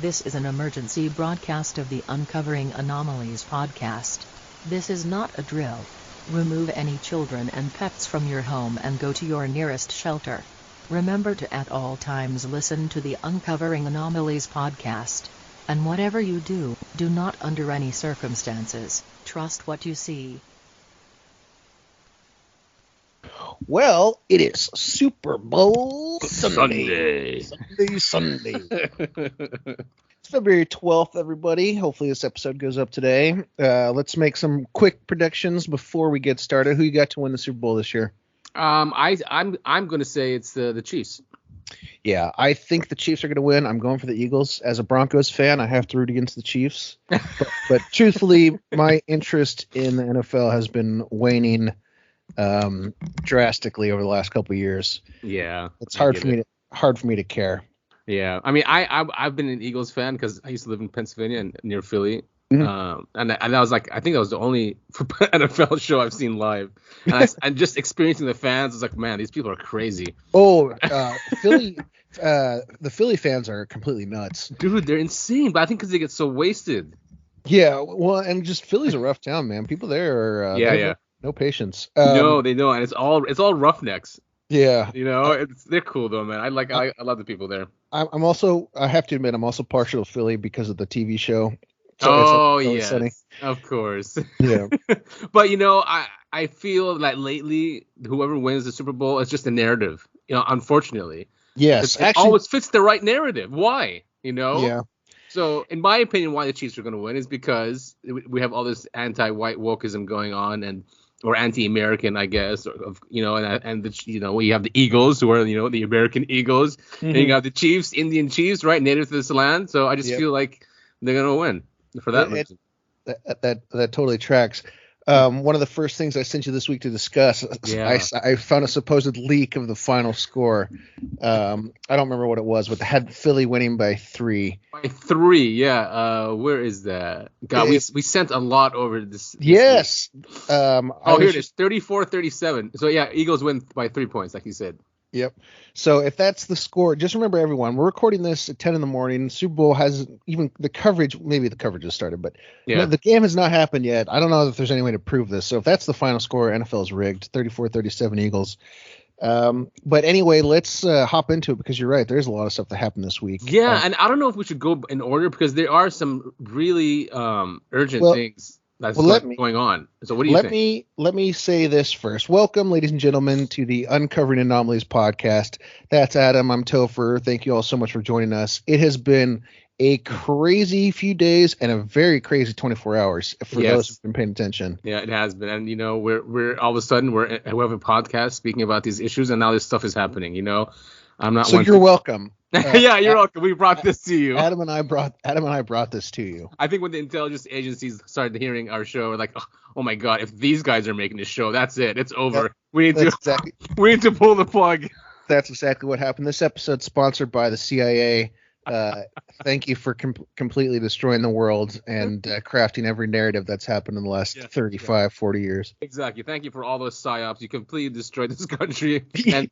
This is an emergency broadcast of the Uncovering Anomalies Podcast. This is not a drill. Remove any children and pets from your home and go to your nearest shelter. Remember to at all times listen to the Uncovering Anomalies Podcast. And whatever you do, do not under any circumstances trust what you see. Well, it is Super Bowl Sunday. Sunday. It's February 12th, everybody. Hopefully this episode goes up today. Let's make some quick predictions before we get started. Who you got to win the Super Bowl this year? I'm going to say it's the Chiefs. Yeah, I think the Chiefs are going to win. I'm going for the Eagles. As a Broncos fan, I have to root against the Chiefs. but truthfully, my interest in the NFL has been waning drastically over the last couple of years. Yeah, it's hard for me to care. Yeah, I mean, I've been an Eagles fan because I used to live in Pennsylvania and near Philly. Mm-hmm. And I was like, I think that was the only NFL show I've seen live. And just experiencing the fans, I was like, man, these people are crazy. Oh, Philly, the Philly fans are completely nuts. Dude, they're insane. But I think because they get so wasted. Yeah, well, and just Philly's a rough town, man. People there are no patience. No, they don't, and it's all roughnecks. Yeah, they're cool though, man. I love the people there. I have to admit, I'm also partial to Philly because of the TV show. So yes, of course. Yeah. But I feel like lately, whoever wins the Super Bowl, it's just a narrative. Unfortunately. Yes, it always fits the right narrative. Why? Yeah. So, in my opinion, why the Chiefs are going to win is because we have all this anti-white wokeism going on, or anti-American, I guess, and we have the Eagles, who are the American Eagles, and you got the Chiefs, Indian Chiefs, right, native to this land. So I just feel like they're going to win for that reason. That totally tracks. One of the first things I sent you this week to discuss, I found a supposed leak of the final score. I don't remember what it was, but they had Philly winning by 3. By 3, yeah. Where is that? God, we sent a lot over this. Yes. Week. Here it is, 34-37. So yeah, Eagles win by 3 points, like you said. Yep. So if that's the score, just remember, everyone, we're recording this at 10 in the morning. Super Bowl has even the coverage. Maybe the coverage has started, but the game has not happened yet. I don't know if there's any way to prove this. So if that's the final score, NFL is rigged, 34-37 Eagles. But anyway, let's hop into it because you're right. There's a lot of stuff that happened this week. Yeah, and I don't know if we should go in order because there are some really urgent things that's going on. So what do you think? Let me say this first. Welcome, ladies and gentlemen, to the Uncovering Anomalies Podcast. That's Adam. I'm Topher. Thank you all so much for joining us. It has been a crazy few days and a very crazy 24 hours for those who've been paying attention. Yeah, it has been. And, we're all of a sudden we have a podcast speaking about these issues, and now this stuff is happening, I'm not. So you're welcome. Yeah, you're welcome. We brought this to you. Adam and I brought this to you. I think when the intelligence agencies started hearing our show, we're like, oh my God, if these guys are making this show, that's it. It's over. We need to pull the plug. That's exactly what happened. This episode's sponsored by the CIA. Thank you for completely destroying the world and crafting every narrative that's happened in the last 35, 40 years. Exactly. Thank you for all those psyops. You completely destroyed this country and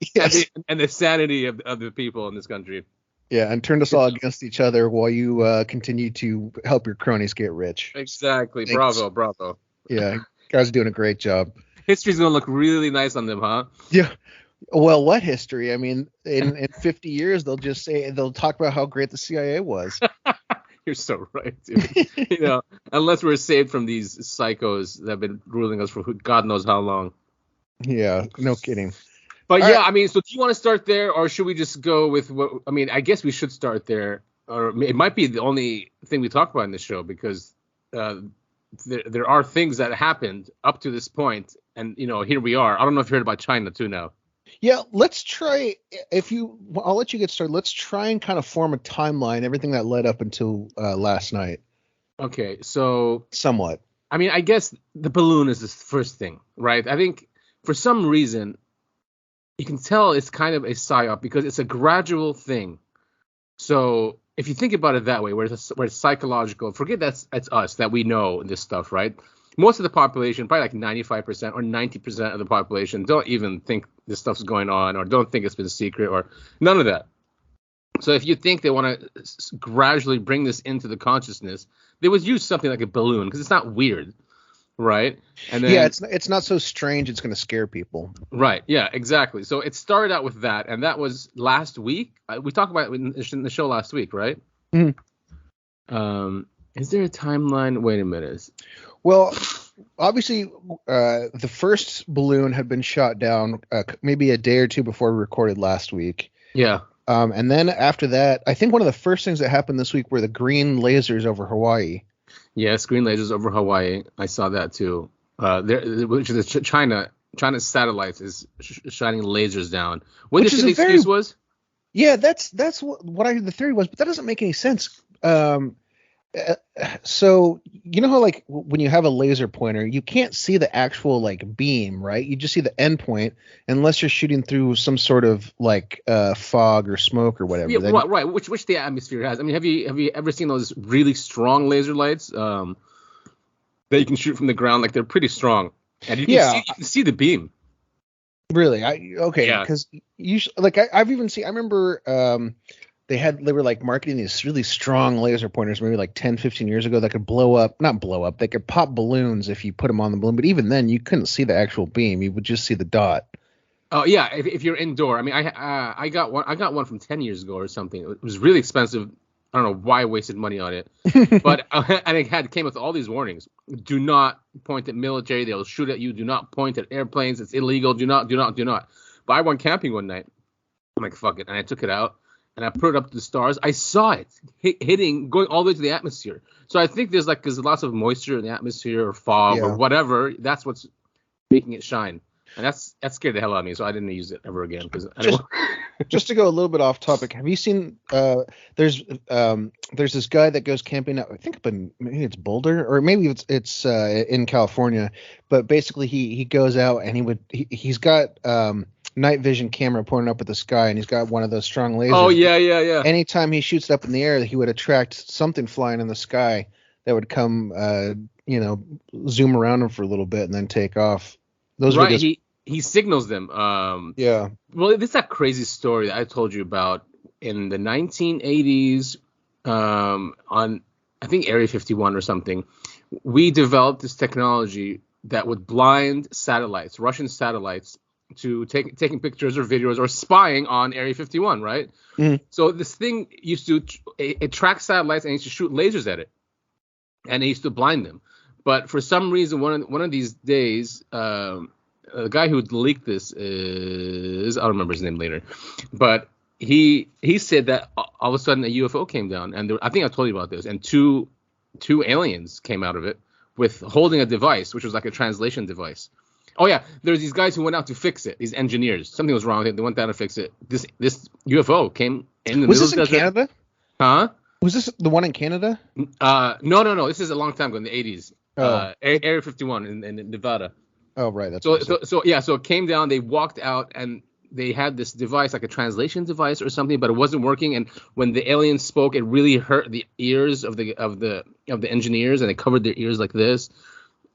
the sanity of the people in this country. Yeah, and turned us all against each other while you continue to help your cronies get rich. Exactly. Thanks. Bravo. Yeah, you guys are doing a great job. History's going to look really nice on them, huh? Yeah. Well, what history? I mean, in 50 years, they'll talk about how great the CIA was. You're so right, dude. Unless we're saved from these psychos that have been ruling us for God knows how long. Yeah, no kidding. But all right. I mean, so do you want to start there, or should we just go with what? I mean, I guess we should start there, or it might be the only thing we talk about in this show because there are things that happened up to this point, and here we are. I don't know if you heard about China too now. Yeah, let's try. I'll let you get started. Let's try and kind of form a timeline, everything that led up until last night. Okay, so somewhat. I mean, I guess the balloon is the first thing, right? I think for some reason you can tell it's kind of a psyop because it's a gradual thing. So if you think about it that way, where it's psychological, forget that's us that we know this stuff, right? Most of the population, probably like 95% or 90% of the population, don't even think this stuff's going on or don't think it's been secret or none of that. So if you think they want to gradually bring this into the consciousness, they would use something like a balloon because it's not weird, right? And then, it's not so strange it's going to scare people. Right. Yeah, exactly. So it started out with that, and that was last week. We talked about it in the show last week, right? Mm-hmm. Is there a timeline? Wait a minute. Well, obviously, the first balloon had been shot down maybe a day or two before we recorded last week. Yeah. And then after that, I think one of the first things that happened this week were the green lasers over Hawaii. Yes, green lasers over Hawaii. I saw that too. Which is China's satellites is shining lasers down. What did the excuse was? Yeah, that's what the theory was, but that doesn't make any sense. So you know how like when you have a laser pointer, you can't see the actual like beam, right? You just see the end point unless you're shooting through some sort of like fog or smoke or whatever. Yeah, right. Which the atmosphere has. I mean, have you ever seen those really strong laser lights that you can shoot from the ground? Like they're pretty strong, and you can see the beam. Really? Because I've even seen. I remember they were like marketing these really strong laser pointers maybe like 10, 15 years ago that could they could pop balloons if you put them on the balloon. But even then, you couldn't see the actual beam. You would just see the dot. Oh yeah, if you're indoor. I mean, I got one from 10 years ago or something. It was really expensive. I don't know why I wasted money on it, but and it came with all these warnings: do not point at military; they'll shoot at you. Do not point at airplanes; it's illegal. Do not. But I went camping one night. I'm like, fuck it, and I took it out and I put it up to the stars. I saw it hitting, going all the way to the atmosphere. So I think there's lots of moisture in the atmosphere or fog or whatever. That's what's making it shine. And that scared the hell out of me, so I didn't use it ever again. Just to go a little bit off topic, have you seen? There's this guy that goes camping. I think maybe it's Boulder or maybe it's in California. But basically, he goes out and he's got night vision camera pointing up at the sky, and he's got one of those strong lasers. Oh yeah. Anytime he shoots it up in the air, he would attract something flying in the sky that would come, zoom around him for a little bit and then take off. Those right. He signals them. Yeah. Well, this is that crazy story that I told you about in the 1980s on, I think, Area 51 or something. We developed this technology that would blind satellites, Russian satellites, to taking pictures or videos or spying on Area 51, right? Mm-hmm. So this thing used to it tracks satellites and used to shoot lasers at it, and it used to blind them. But for some reason, one of these days, the guy who leaked this is, I'll remember his name later, but he said that all of a sudden a UFO came down, and I think I told you about this, and two aliens came out of it with holding a device, which was like a translation device. Oh yeah, there's these guys who went out to fix it. These engineers, something was wrong with it. They went down to fix it. This UFO came in the middle of the desert. Was this in Canada? Huh? Was this the one in Canada? No. This is a long time ago in the 80s. Area 51 in Nevada. Oh right, that's so it came down. They walked out and they had this device, like a translation device or something, but it wasn't working. And when the aliens spoke, it really hurt the ears of the engineers, and they covered their ears like this.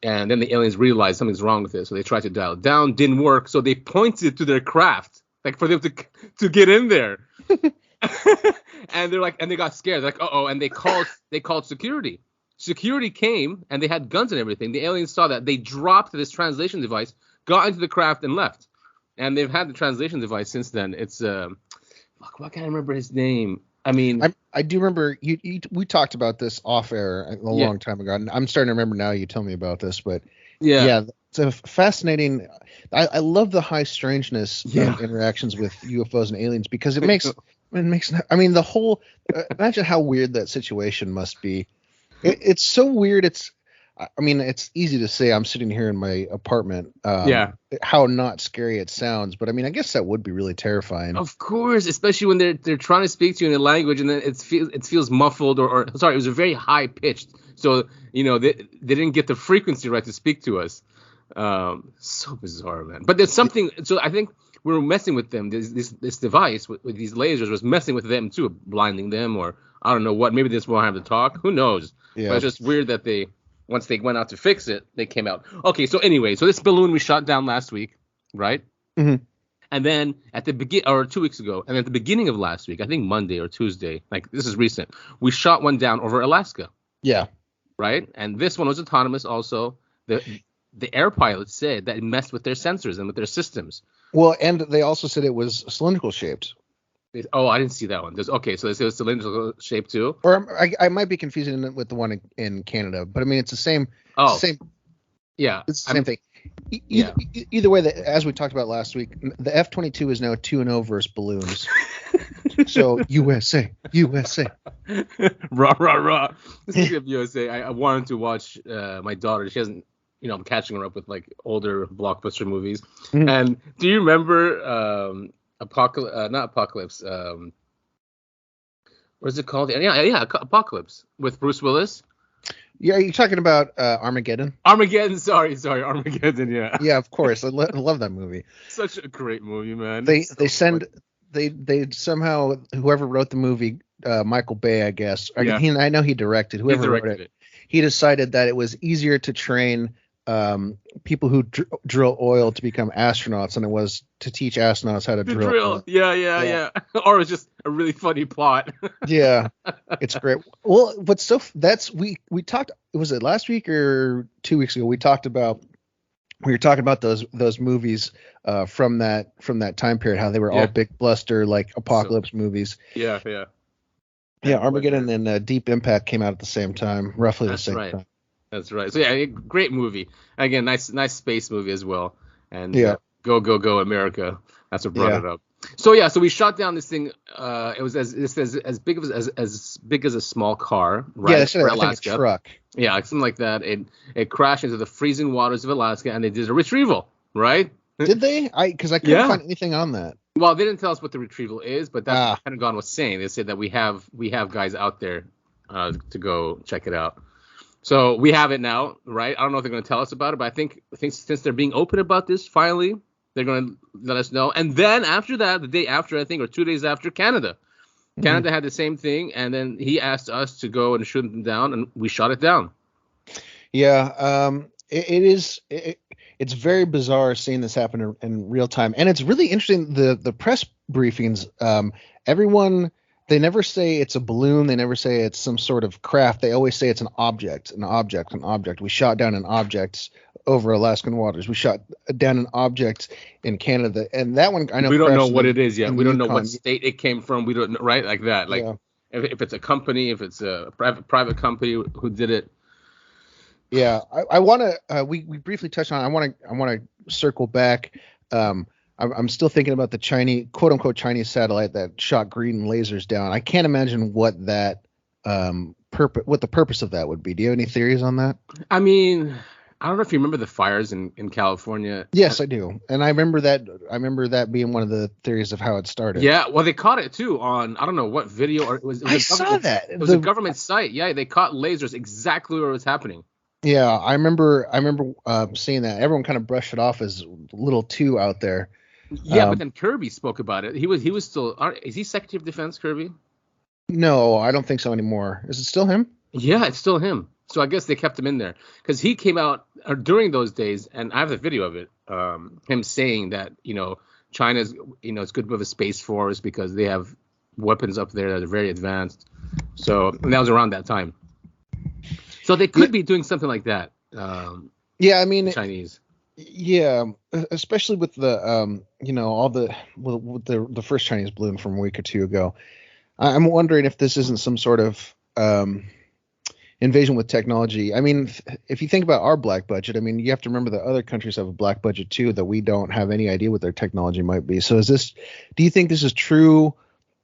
And then the aliens realized something's wrong with it, so they tried to dial it down. Didn't work, so they pointed to their craft, like for them to get in there. And they're like, and they got scared, like, uh-oh, and they called security. Security came, and they had guns and everything. The aliens saw that. They dropped this translation device, got into the craft, and left. And they've had the translation device since then. It's why can't I remember his name? I mean, I do remember we talked about this off air a long time ago. And I'm starting to remember now. You tell me about this, but yeah, it's a fascinating. I love the high strangeness of interactions with UFOs and aliens because it makes. I mean, the whole. Imagine how weird that situation must be. It's so weird. It's easy to say I'm sitting here in my apartment. How not scary it sounds, but I mean, I guess that would be really terrifying. Of course, especially when they're trying to speak to you in a language and then it feels muffled or sorry, it was a very high pitched. So they didn't get the frequency right to speak to us. So bizarre, man. But there's something. So I think we were messing with them. This device with these lasers was messing with them too, blinding them, or I don't know what. Maybe this won't have to talk. Who knows? Yeah. But it's just weird that once they went out to fix it, they came out. Okay, so anyway, so this balloon we shot down last week, right? Mm-hmm. And then at the begin, or 2 weeks ago, and at the beginning of last week, I think Monday or Tuesday, like this is recent, we shot one down over Alaska. Yeah. Right. And this one was autonomous also. The air pilots said that it messed with their sensors and with their systems. Well, and they also said it was cylindrical shaped. Oh, I didn't see that one. Okay, so they say it's cylindrical shape too? Or I might be confusing it with the one in Canada, but I mean, it's the same. Oh. Same. Yeah. It's the same thing. Either way, as we talked about last week, the F-22 is now 2-0 versus balloons. So USA. Rah, rah, rah. Speaking of USA, I wanted to watch my daughter. She hasn't, I'm catching her up with like older blockbuster movies. Mm-hmm. And do you remember not Apocalypse? What is it called? Yeah, Apocalypse with Bruce Willis. Yeah, are you talking about Armageddon? Armageddon, sorry, Armageddon, yeah. Yeah, of course. I love that movie. Such a great movie, man. They somehow, whoever wrote the movie, Michael Bay, I guess. Yeah. I know he directed. Whoever wrote it, he decided that it was easier to train people who drill oil to become astronauts than it was to teach astronauts how to drill oil. Yeah. Or it's just a really funny plot. Yeah, it's great. Well, we talked. Was it last week or 2 weeks ago? We were talking about those movies from that time period, how they were all big bluster like apocalypse movies. Yeah. Armageddon and Deep Impact came out at the same time, roughly the same time. That's right. So yeah, great movie. Again, nice space movie as well. And go America. That's what brought it up. So we shot down this thing. It was as big as a small car, right? Yeah, for Alaska. I think a truck. Yeah, something like that. It crashed into the freezing waters of Alaska, and they did a retrieval, right? Did they? Because I couldn't find anything on that. Well, they didn't tell us what the retrieval is, but that's what the Pentagon was saying. They said that we have guys out there to go check it out. So we have it now, right? I don't know if they're going to tell us about it, but I think since they're being open about this, finally, they're going to let us know. And then after that, the day after, I think, or 2 days after, Canada. Mm-hmm. Canada had the same thing, and then he asked us to go and shoot them down, and we shot it down. Yeah, it's very bizarre seeing this happen in real time. And it's really interesting, the press briefings, everyone... They never say it's a balloon. They never say it's some sort of craft. They always say it's an object. We shot down an object over Alaskan waters. We shot down an object in Canada. And that one, I know. We don't know what it is yet. We don't know what state it came from. We don't know, right? Like that. Like if it's a company, if it's a private company who did it. Yeah. I want to, we briefly touched on, I want to circle back. I'm still thinking about the Chinese, quote unquote, Chinese satellite that shot green lasers down. I can't imagine what that what the purpose of that would be. Do you have any theories on that? I mean, I don't know if you remember the fires in California. Yes, I do, and I remember that being one of the theories of how it started. Yeah, well, they caught it too on I don't know what video or it was. I saw that. It was a government site. Yeah, they caught lasers exactly where it was happening. Yeah, I remember seeing that. Everyone kind of brushed it off as a little too out there. Yeah, but then Kirby spoke about it. He was still. Is he Secretary of Defense, Kirby? No, I don't think so anymore. Is it still him? Yeah, it's still him. So I guess they kept him in there because he came out during those days, and I have the video of it. Him saying that China's it's good with a space force because they have weapons up there that are very advanced. So and that was around that time. So they could be doing something like that. Yeah, I mean Chinese. Yeah, especially with the with the first Chinese balloon from a week or two ago. I'm wondering if this isn't some sort of invasion with technology. I mean, if you think about our black budget, I mean, you have to remember that other countries have a black budget too that we don't have any idea what their technology might be. So do you think this is true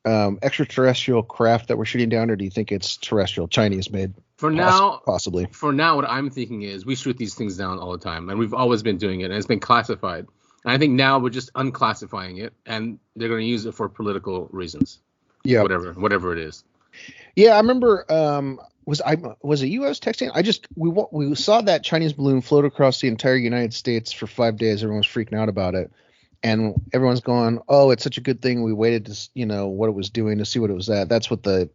extraterrestrial craft that we're shooting down, or do you think it's terrestrial, Chinese made? For now, possibly. For now, what I'm thinking is we shoot these things down all the time, and we've always been doing it, and it's been classified. And I think now we're just unclassifying it, and they're going to use it for political reasons. Yeah, whatever it is. Yeah, I remember. Was it U.S. texting? We saw that Chinese balloon float across the entire United States for 5 days. Everyone was freaking out about it, and everyone's going, "Oh, it's such a good thing we waited to what it was doing to see what it was at." That's what the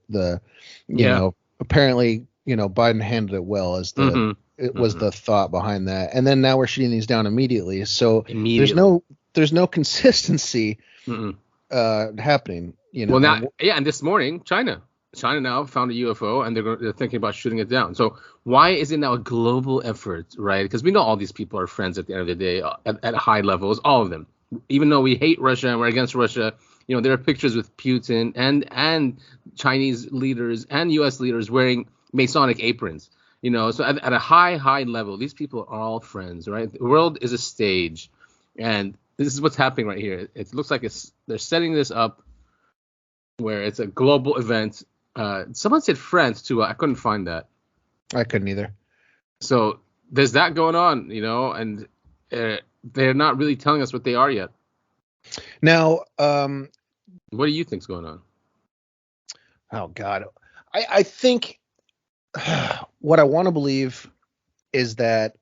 apparently. Biden handled it well as was the thought behind that. And then now we're shooting these down immediately. So there's no there's no consistency happening. Well, now, and this morning, China now found a UFO, and they're thinking about shooting it down. So why is it now a global effort, right? Because we know all these people are friends at the end of the day at high levels, all of them. Even though we hate Russia and we're against Russia, there are pictures with Putin and Chinese leaders and U.S. leaders wearing Masonic aprons. So at a high level, these people are all friends, right? The world is a stage, and this is what's happening right here. It looks like they're setting this up where it's a global event. Someone said France too. I couldn't find that. I couldn't either. So there's that going on, and they're not really telling us what they are yet. Now, what do you think's going on? Oh God, I think what I want to believe is that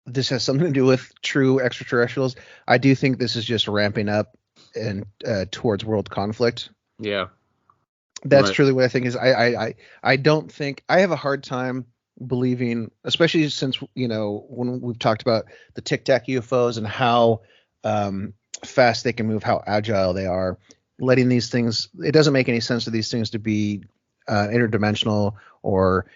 this has something to do with true extraterrestrials. I do think this is just ramping up and towards world conflict. Yeah, that's truly what I think is. I don't think I have a hard time believing, especially since when we've talked about the Tic Tac UFOs and how fast they can move, how agile they are. Letting these things, it doesn't make any sense for these things to be interdimensional or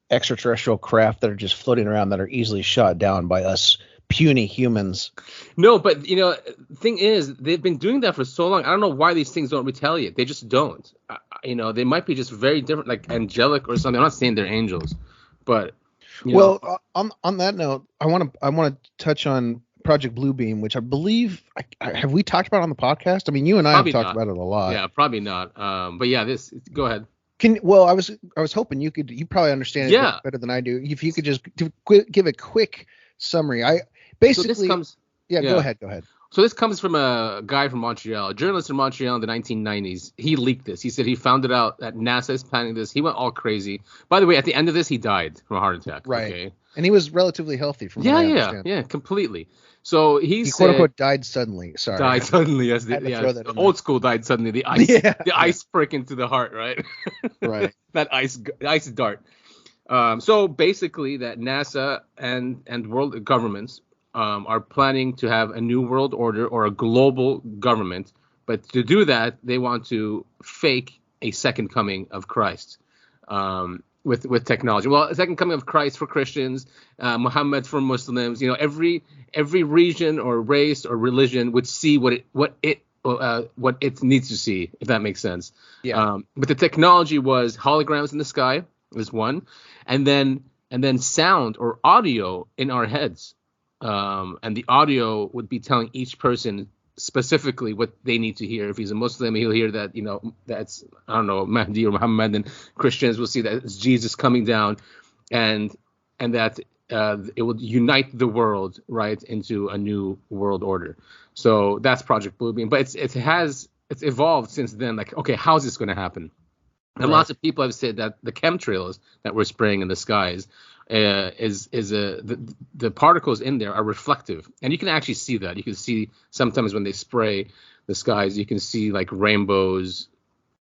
extraterrestrial craft that are just floating around that are easily shot down by us puny humans. No, but thing is, they've been doing that for so long. I don't know why these things don't retaliate. They just don't. They might be just very different, like angelic or something. I'm not saying they're angels, but on that note, I want to touch on Project Bluebeam, which I believe have we talked about on the podcast? I mean, you and I probably have talked about it a lot. Yeah, probably not. But yeah, go ahead. I was hoping you probably understand it better than I do. If you could just give a quick summary. Go ahead. So this comes from a guy from Montreal, a journalist in Montreal in the 1990s. He leaked this. He said he found it out that NASA is planning this. He went all crazy. By the way, at the end of this, he died from a heart attack. Right. Okay? And he was relatively healthy from what I understand. Yeah, completely. So he said, quote unquote died suddenly. Sorry. Died suddenly, yes. The old school died suddenly. The ice prick into the heart, right? Right. That ice dart. So basically that NASA and world governments are planning to have a new world order or a global government. But to do that, they want to fake a second coming of Christ with technology. Well, a second coming of Christ for Christians, Muhammad for Muslims. Every region or race or religion would see what it needs to see, if that makes sense. Yeah. But the technology was holograms in the sky is one, and then sound or audio in our heads. And the audio would be telling each person specifically what they need to hear. If he's a Muslim, he'll hear that, that's, I don't know, Mahdi or Muhammad, and Christians will see that it's Jesus coming down, and that it will unite the world right into a new world order. So that's Project Bluebeam. But it's evolved since then. Like, okay, how's this going to happen? And lots of people have said that the chemtrails that we're spraying in the skies the particles in there are reflective, and you can actually see that. You can see sometimes when they spray the skies, you can see like rainbows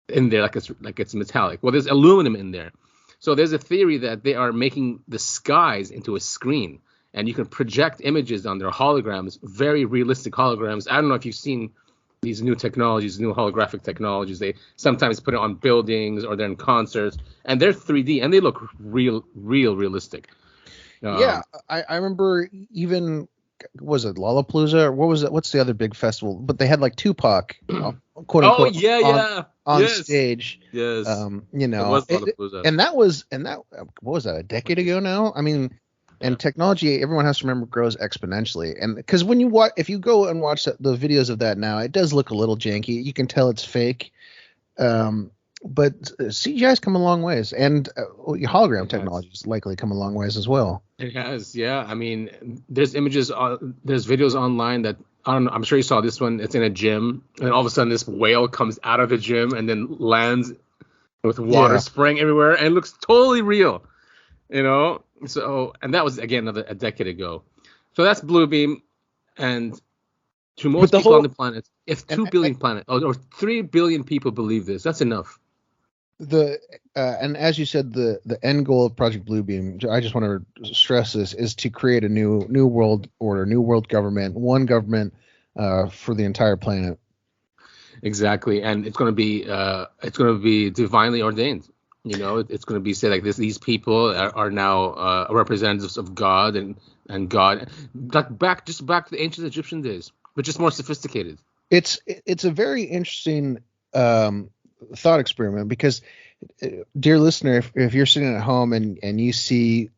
in there, like it's metallic. Well, there's aluminum in there, so there's a theory that they are making the skies into a screen, and you can project images on their holograms, very realistic holograms. I don't know if you've seen these new technologies, new holographic technologies. They sometimes put it on buildings or they're in concerts, and they're 3D and they look realistic. I remember even, was it Lollapalooza or what was it? What's the other big festival? But they had like Tupac, quote unquote, on stage. Yes. And that was what was that, a decade ago now? I mean. And technology, everyone has to remember, grows exponentially. And because if you go and watch the videos of that now, it does look a little janky. You can tell it's fake. But CGI's come a long ways, and hologram technology has likely come a long ways as well. It has, yeah. I mean, there's images, there's videos online that, I don't know, I'm sure you saw this one. It's in a gym, and all of a sudden this whale comes out of the gym and then lands with water spraying everywhere, and it looks totally real, So, and that was, again, a decade ago. So that's Bluebeam. And to most people on the planet, if 2 billion planet or 3 billion people believe this, that's enough. And as you said, the end goal of Project Bluebeam, I just want to stress this, is to create a new world order, new world government, one government for the entire planet. Exactly, and it's going to be divinely ordained. It's going to be said like this: these people are now representatives of God and God, like back to the ancient Egyptian days, but just more sophisticated. It's a very interesting thought experiment because, dear listener, if you're sitting at home and you see,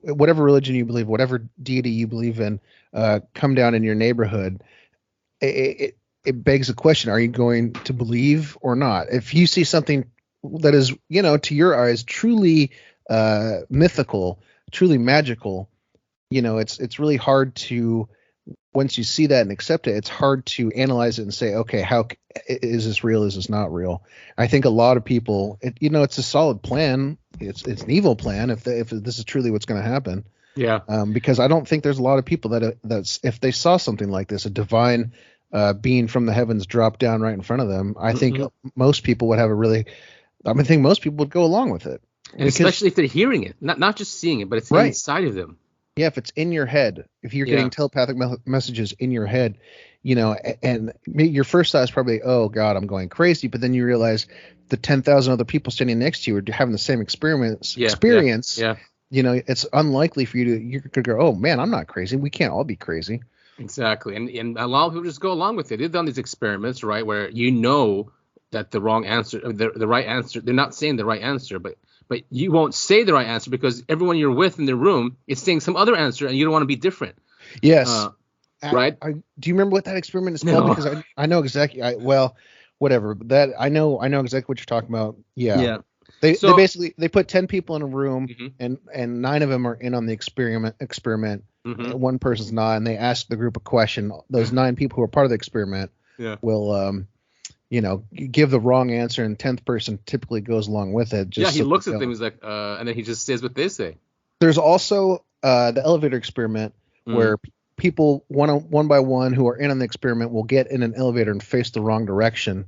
whatever religion you believe, whatever deity you believe in, come down in your neighborhood, it begs the question: are you going to believe or not? If you see something that is, to your eyes, truly mythical, truly magical, it's really hard to, once you see that and accept it, it's hard to analyze it and say, okay, how is this real? Is this not real? I think a lot of people, it's a solid plan. It's an evil plan if this is truly what's going to happen. Yeah. Because I don't think there's a lot of people that's if they saw something like this, a divine being from the heavens drop down right in front of them, I think most people would have I think most people would go along with it. And especially if they're hearing it, not just seeing it, but it's inside of them. Yeah, if it's in your head, if you're getting telepathic messages in your head, and your first thought is probably, oh God, I'm going crazy. But then you realize the 10,000 other people standing next to you are having the same experience. Yeah. It's unlikely for you to go, oh man, I'm not crazy. We can't all be crazy. Exactly. And a lot of people just go along with it. They've done these experiments, right, where that the wrong answer, the right answer, they're not saying the right answer, but you won't say the right answer because everyone you're with in the room is saying some other answer and you don't want to be different. Yes. Right? Do you remember what that experiment is called? No. Because I know exactly. Whatever. That I know exactly what you're talking about. Yeah. Yeah. They basically put 10 people in a room and 9 of them are in on the experiment. One person's not, and they ask the group a question. Those 9 people who are part of the experiment will give the wrong answer, and 10th person typically goes along with it. He looks at them, he's like, and then he just says what they say. There's also the elevator experiment where people one by one who are in on the experiment will get in an elevator and face the wrong direction.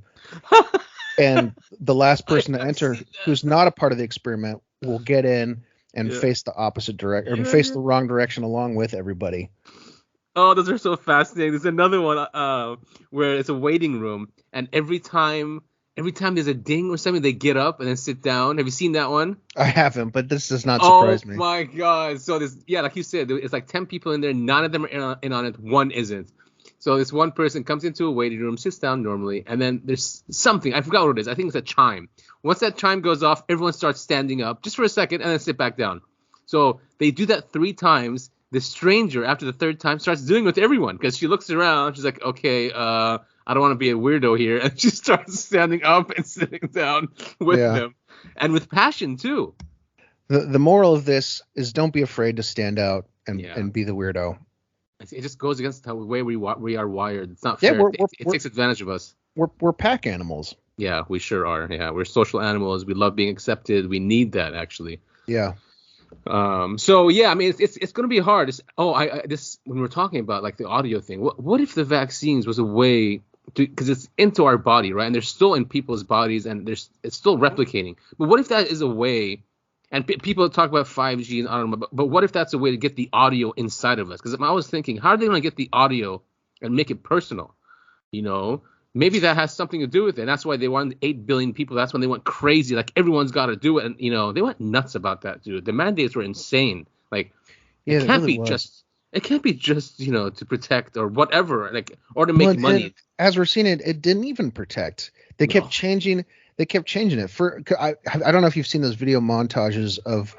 And the last person to enter who's not a part of the experiment will get in and face the opposite direction, or face the wrong direction along with everybody. Oh, those are so fascinating. There's another one where it's a waiting room, and every time there's a ding or something, they get up and then sit down. Have you seen that one? I haven't, but this does not surprise me. Oh my God. So like you said, it's like 10 people in there. None of them are in on it. One isn't. So this one person comes into a waiting room, sits down normally, and then there's something. I forgot what it is. I think it's a chime. Once that chime goes off, everyone starts standing up just for a second and then sit back down. So they do that 3 times. The stranger, after the 3rd time, starts doing it with everyone because she looks around. She's like, okay, I don't want to be a weirdo here. And she starts standing up and sitting down with them. And with passion, too. The moral of this is don't be afraid to stand out and be the weirdo. It just goes against the way we are wired. It's not fair. It takes advantage of us. We're pack animals. Yeah, we sure are. Yeah, we're social animals. We love being accepted. We need that, actually. Yeah. So yeah, I mean, it's going to be hard. When we're talking about like the audio thing, what if the vaccines was a way to, because it's into our body, right? And they're still in people's bodies and it's still replicating. But what if that is a way, and people talk about 5G and I don't know, but what if that's a way to get the audio inside of us? Because I was thinking, how are they going to get the audio and make it personal? Maybe that has something to do with it. And that's why they wanted 8 billion people. That's when they went crazy. Like, everyone's got to do it. And, they went nuts about that, dude. The mandates were insane. Like, it can't be just to protect or whatever, like, or to make money. As we're seeing it didn't even protect. They kept changing. They kept changing it. I don't know if you've seen those video montages of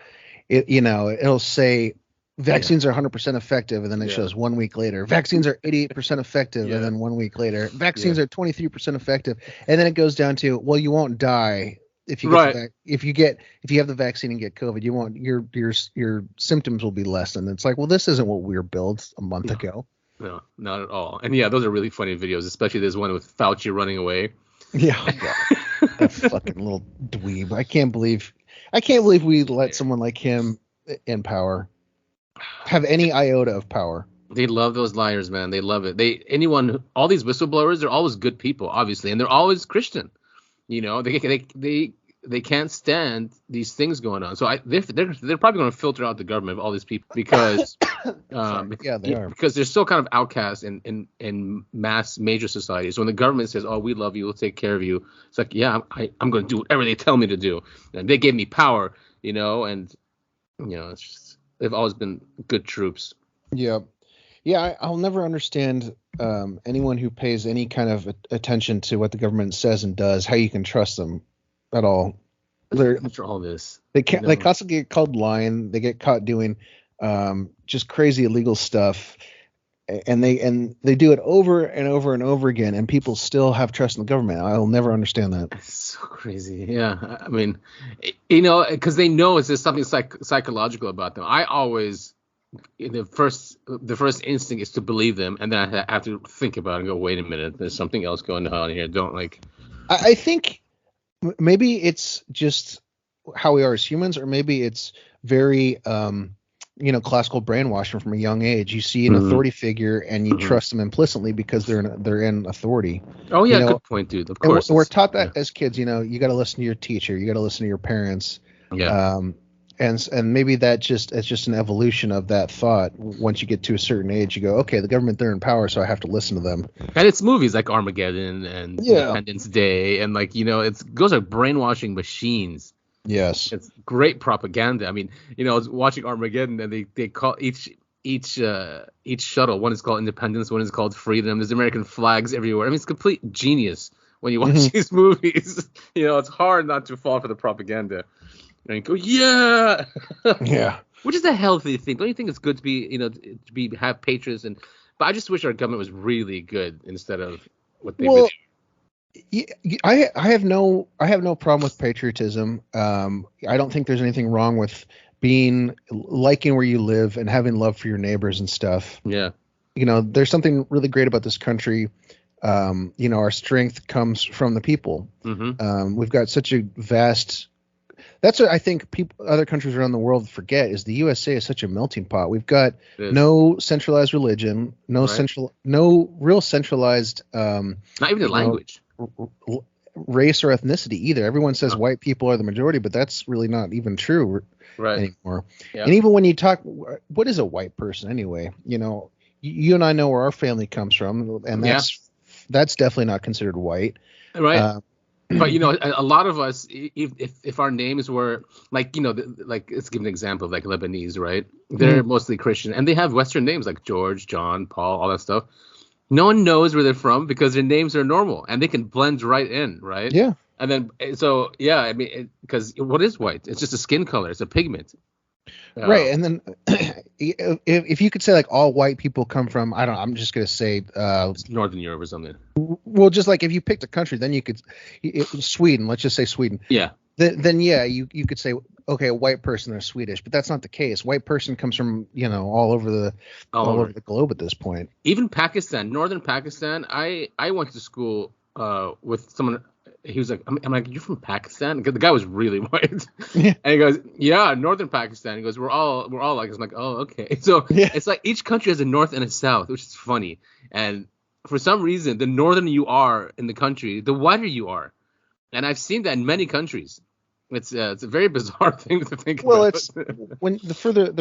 it. It'll say vaccines are 100% effective, and then it shows 1 week later. Vaccines are 88% effective, and then 1 week later, vaccines are 23% effective, and then it goes down to, well, you won't die if you get if you have the vaccine and get COVID. You won't. Your symptoms will be less, and it's like, well, this isn't what we were built a month ago. No, not at all. And those are really funny videos, especially there's one with Fauci running away. Yeah, that fucking little dweeb. I can't believe we let someone like him in power. Have any iota of power. They love those liars, man. They love it. All these whistleblowers, they're always good people, obviously, and they're always Christian. They they can't stand these things going on. So they're probably going to filter out the government of all these people because they are, because they're still kind of outcasts in mass major societies. So when the government says, "Oh, we love you, we'll take care of you," it's like, yeah, I'm going to do whatever they tell me to do, and they gave me power, and it's just they've always been good troops. Yeah. Yeah, I'll never understand anyone who pays any kind of attention to what the government says and does, how you can trust them at all. After all this, they constantly get called lying. They get caught doing just crazy illegal stuff, and they do it over and over and over again, and people still have trust in the government. I'll never understand that. It's so crazy. Yeah, I mean, because they know it's just something psychological about them. I always. The first instinct is to believe them, and then I have to think about it and go, wait a minute, there's something else going on here. I think maybe it's just how we are as humans, or maybe it's very classical brainwashing from a young age. You see an authority figure and you trust them implicitly because they're in authority. Oh yeah, good point, dude. Of course, we're taught that as kids. You got to listen to your teacher, you got to listen to your parents. Yeah. And maybe it's just an evolution of that thought. Once you get to a certain age, you go, okay, the government, they're in power, so I have to listen to them. And it's movies like Armageddon and Independence Day, and those are brainwashing machines. Yes, it's great propaganda. I mean, I was watching Armageddon, and they call each shuttle. One is called Independence, one is called Freedom. There's American flags everywhere. I mean, it's complete genius when you watch these movies. It's hard not to fall for the propaganda. And go, yeah, yeah, which is a healthy thing. Don't you think it's good to be have patriots? But I just wish our government was really good instead of what they've been doing. I have no problem with patriotism. I don't think there's anything wrong with liking where you live and having love for your neighbors and stuff. Yeah, there's something really great about this country. Our strength comes from the people. Mm-hmm. We've got such a vast. That's what I think other countries around the world forget is the USA is such a melting pot. We've got no centralized religion, no real centralized, not even the language, race or ethnicity either. Everyone says white people are the majority, but that's really not even true anymore. Yeah. And even when you talk, what is a white person anyway? You and I know where our family comes from, and that's definitely not considered white. Right. But a lot of us, if our names were let's give an example of Lebanese, right? They're mostly Christian, and they have Western names like George, John, Paul, all that stuff. No one knows where they're from because their names are normal and they can blend right in, right? Yeah. And then I mean, because what is white? It's just a skin color. It's a pigment. Right. And then if you could say all white people come from, I'm just going to say Northern Europe or something. Well, just if you picked a country, then you could Sweden, let's just say Sweden. Yeah. Then you could say, okay, a white person, they're Swedish, but that's not the case. White person comes from, all over the globe at this point. Even Pakistan, northern Pakistan. I went to school with someone. He was like, I'm like, you're from Pakistan? The guy was really white. Yeah. And he goes, yeah, northern Pakistan. He goes, we're all like, I'm like, oh, okay. So it's like each country has a north and a south, which is funny. And for some reason, the northern you are in the country, the whiter you are. And I've seen that in many countries. It's a very bizarre thing to think about. Well, it's when the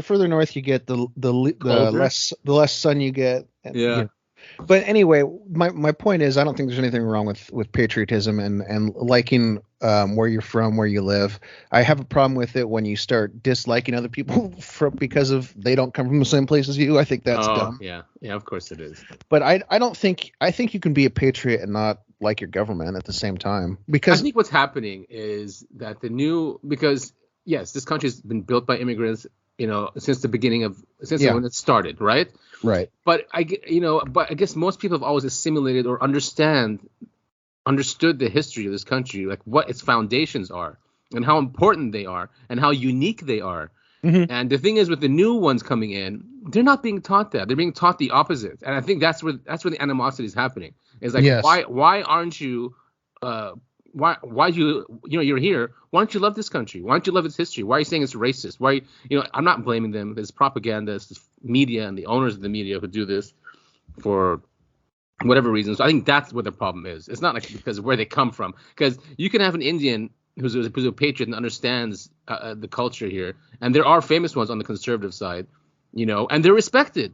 further north you get, the less sun you get. Yeah. But anyway, my point is, I don't think there's anything wrong with patriotism and liking where you're from, where you live. I have a problem with it when you start disliking other people because they don't come from the same place as you. I think that's dumb. Yeah, of course it is. But I think you can be a patriot and not like your government at the same time. Because I think what's happening is that because yes, this country's been built by immigrants, since the beginning when it started, right? Right. But I guess most people have always assimilated or understood the history of this country, like what its foundations are and how important they are and how unique they are. Mm-hmm. And the thing is, with the new ones coming in, they're not being taught that. They're being taught the opposite. And I think that's where the animosity is happening. It's like, yes. Why aren't you why you're here? Why don't you love this country? Why don't you love its history? Why are you saying it's racist? Why I'm not blaming them. It's propaganda. It's the media and the owners of the media who do this for whatever reasons. So I think that's where the problem is. It's not like because of where they come from. Because you can have an Indian who's a patriot and understands the culture here. And there are famous ones on the conservative side, and they're respected.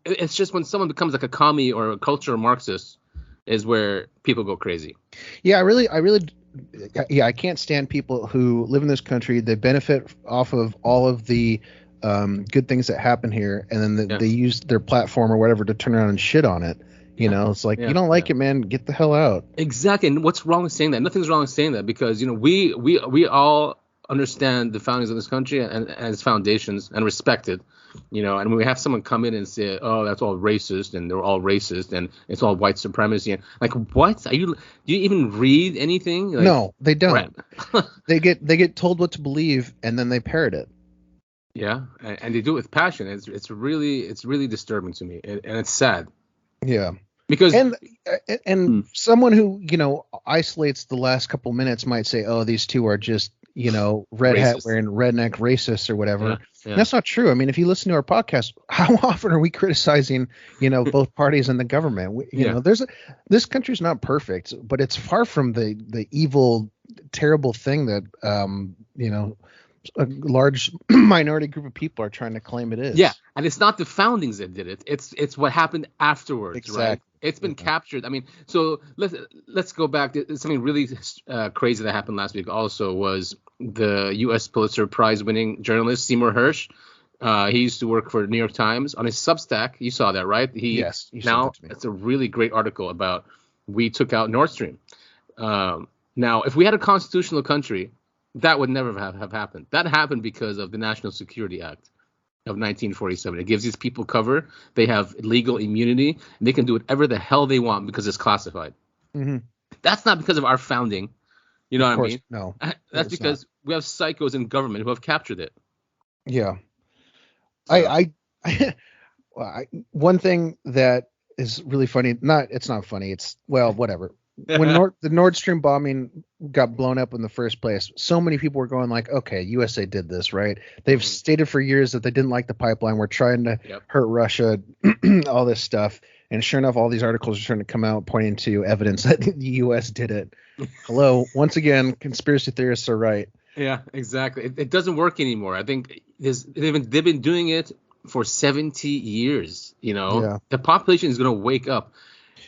It's just when someone becomes like a commie or a cultural Marxist is where people go crazy. Yeah, I can't stand people who live in this country. They benefit off of all of the good things that happen here, and then they use their platform or whatever to turn around and shit on it. It's like, you don't like it, man, get the hell out. Exactly. And what's wrong with saying that? Nothing's wrong with saying that, because we all understand the foundings of this country and its foundations and respect it. And when we have someone come in and say, oh, that's all racist, and they're all racist, and it's all white supremacy, and like, what? Do you even read anything? Like, no, they don't. they get told what to believe, and then they parrot it. Yeah, and they do it with passion. It's really disturbing to me, and it's sad. Yeah. Because someone who isolates the last couple minutes might say, oh, these two are just red hat wearing redneck racists or whatever. Yeah. That's not true. I mean, if you listen to our podcast, how often are we criticizing both parties and the government? This country's not perfect, but it's far from the evil, terrible thing that a large minority group of people are trying to claim it is. Yeah, and it's not the foundings that did it. It's what happened afterwards. Exactly. Right? It's been captured. I mean, so let's go back. Something really crazy that happened last week also was the U.S. Pulitzer Prize winning journalist Seymour Hersh. He used to work for the New York Times. On his Substack, you saw that, right? Yes. Now it's a really great article about we took out Nord Stream. Now, if we had a constitutional country, that would never have happened. That happened because of the National Security Act of 1947. It gives these people cover. They have legal immunity. And they can do whatever the hell they want because it's classified. Mm-hmm. That's not because of our founding. You know what I mean? No. That's because we have psychos in government who have captured it. Yeah. So. One thing that is really funny. It's not funny. It's, well, whatever. When the Nord Stream bombing got blown up in the first place, so many people were going like, okay, USA did this, right? They've stated for years that they didn't like the pipeline. We're trying to hurt Russia, all this stuff. And sure enough, all these articles are starting to come out pointing to evidence that the U.S. did it. Hello. Once again, conspiracy theorists are right. Yeah, exactly. It doesn't work anymore. I think they've been doing it for 70 years. The population is going to wake up.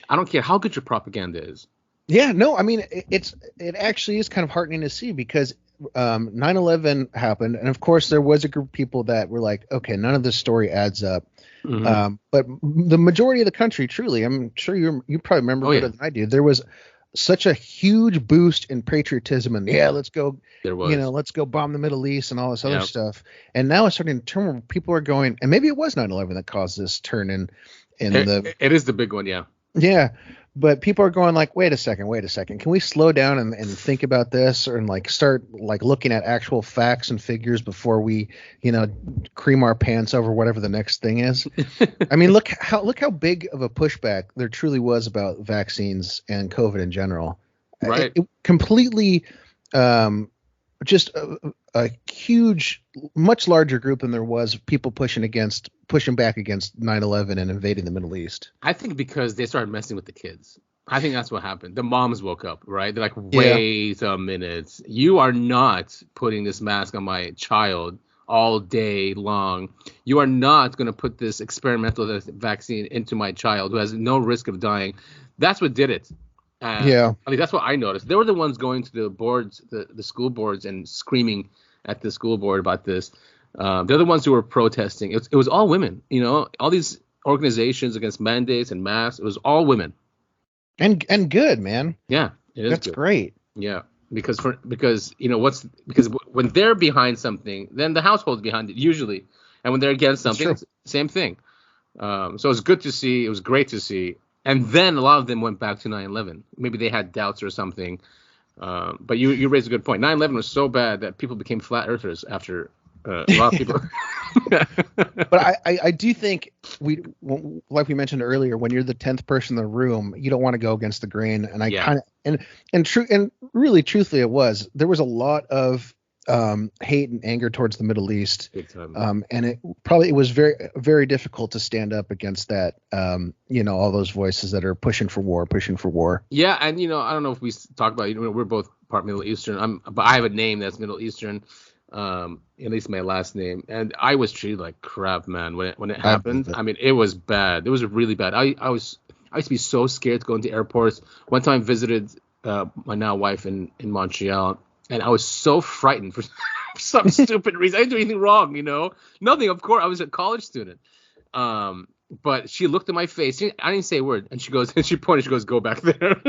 I don't care how good your propaganda is. Yeah, no, I mean, it actually is kind of heartening to see because 9/11 happened. And of course, there was a group of people that were like, OK, none of this story adds up. Mm-hmm. But the majority of the country, truly, I'm sure you probably remember better than I do. There was such a huge boost in patriotism and let's go, let's go bomb the Middle East and all this other stuff. And now it's starting to turn where people are going. And maybe it was 9/11 that caused this turn in it is the big one. Yeah. Yeah. But people are going like, wait a second. Can we slow down and think about this and like start like looking at actual facts and figures before we, cream our pants over whatever the next thing is? I mean, look how big of a pushback there truly was about vaccines and COVID in general. Right. It completely just a huge, much larger group than there was people pushing back against 9/11 and invading the Middle East. I think because they started messing with the kids. I think that's what happened. The moms woke up, right? They're like, wait a minute. You are not putting this mask on my child all day long. You are not going to put this experimental vaccine into my child who has no risk of dying. That's what did it. I mean, that's what I noticed. They were the ones going to the boards, the school boards, and screaming at the school board about this. They're the ones who were protesting. It was all women. All these organizations against mandates and masks. It was all women. And good, man. Yeah, it is. That's good. Great. Yeah, because when they're behind something, then the household's behind it usually, and when they're against something, it's the same thing. So it was good to see. It was great to see. And then a lot of them went back to 9/11. Maybe they had doubts or something. But you raised a good point. 9/11 was so bad that people became flat earthers after a lot of people. But I do think like we mentioned earlier, when you're the 10th person in the room, you don't want to go against the grain. And truthfully, there was a lot of hate and anger towards the Middle East. Big time. And it was very, very difficult to stand up against that. All those voices that are pushing for war. Yeah. And, I don't know if we talk about, we're both part Middle Eastern. But I have a name that's Middle Eastern, at least my last name. And I was treated like crap, man, when it happened. I mean, it was bad. It was really bad. I used to be so scared to go into airports. One time I visited my now wife in Montreal, and I was so frightened for some stupid reason. I didn't do anything wrong, Nothing, of course. I was a college student. But she looked at my face. I didn't say a word, and she pointed. She goes, "Go back there."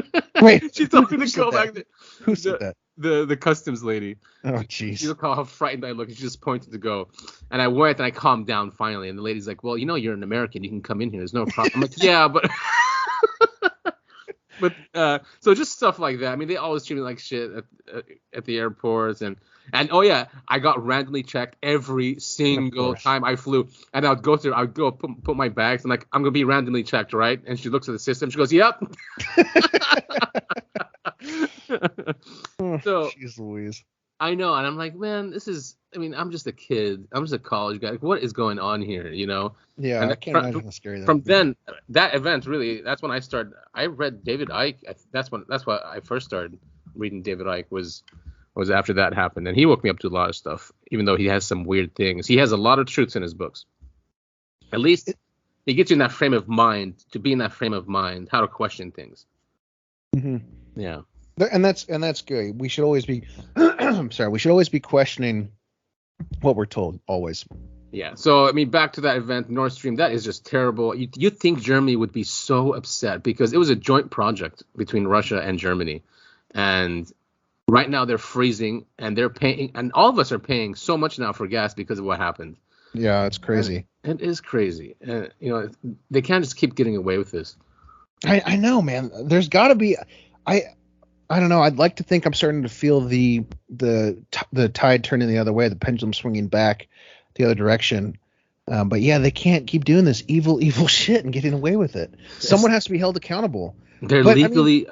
Wait, she told me to go back there. Who said that? The customs lady. Oh, jeez. She looked how frightened I looked, and she just pointed to go. And I went, and I calmed down finally. And the lady's like, "Well, you're an American. You can come in here. There's no problem." I'm like, "Yeah, but." But so just stuff like that. I mean, they always treat me like shit at the airports, and oh yeah, I got randomly checked every single time I flew, and I'd go put my bags, and like, I'm gonna be randomly checked, right? And she looks at the system, she goes, "Yep." So, jeez Louise. I know, and I'm like, man, I'm just a kid. I'm just a college guy. Like, what is going on here, Yeah, and I can't imagine how scary that From would be. then, that event, really, that's when I started. I read David Icke. That's why I first started reading David Icke was after that happened. And he woke me up to a lot of stuff, even though he has some weird things. He has a lot of truths in his books. At least he gets you in that frame of mind, to be in that frame of mind, how to question things. Mm-hmm. Yeah. And that's good. We should always be we should always be questioning what we're told, always. Yeah. So, I mean, back to that event, Nord Stream, that is just terrible. You'd think Germany would be so upset because it was a joint project between Russia and Germany. And right now they're freezing, and they're paying, and all of us are paying so much now for gas because of what happened. Yeah, it's crazy. It is crazy. And, they can't just keep getting away with this. I know, man. There's got to be I don't know. I'd like to think I'm starting to feel the tide turning the other way, the pendulum swinging back the other direction. But yeah, they can't keep doing this evil shit and getting away with it. Someone has to be held accountable. They're legally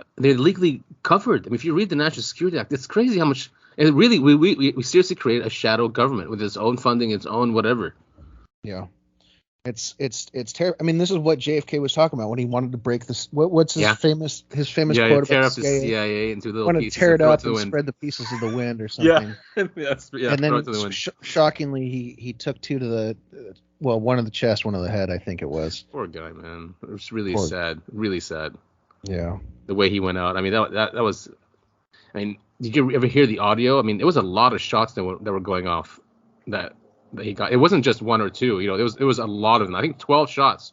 covered. I mean, if you read the National Security Act, it's crazy how much. And really, we seriously create a shadow government with its own funding, its own whatever. Yeah. It's terrible. I mean, this is what JFK was talking about when he wanted to break this. What's his famous quote tear about up the CIA into little pieces. Tear it up and spread the pieces of the wind or something. Yeah. And then shockingly, he took two to the one of the chest, one of the head, I think it was. Poor guy, man. It was really sad. Really sad. Yeah. The way he went out. I mean, that was. I mean, did you ever hear the audio? I mean, it was a lot of shots that were going off. That he got. It wasn't just one or two. It was a lot of them. I think 12 shots.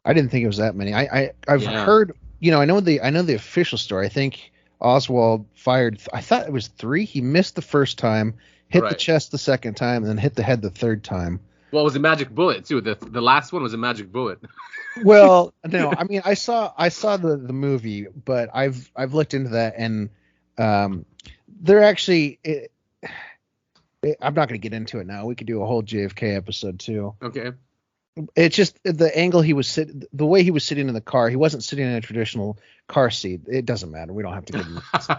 I didn't think it was that many. I've heard. I know the official story. I think Oswald fired. I thought it was 3. He missed the first time, hit the chest the second time, and then hit the head the third time. Well, it was a magic bullet too. The last one was a magic bullet. Well, no, I mean, I saw the movie, but I've looked into that, and they're actually. I'm not going to get into it now. We could do a whole JFK episode too. Okay. It's just the angle the way he was sitting in the car. He wasn't sitting in a traditional car seat. It doesn't matter. We don't have to get into this.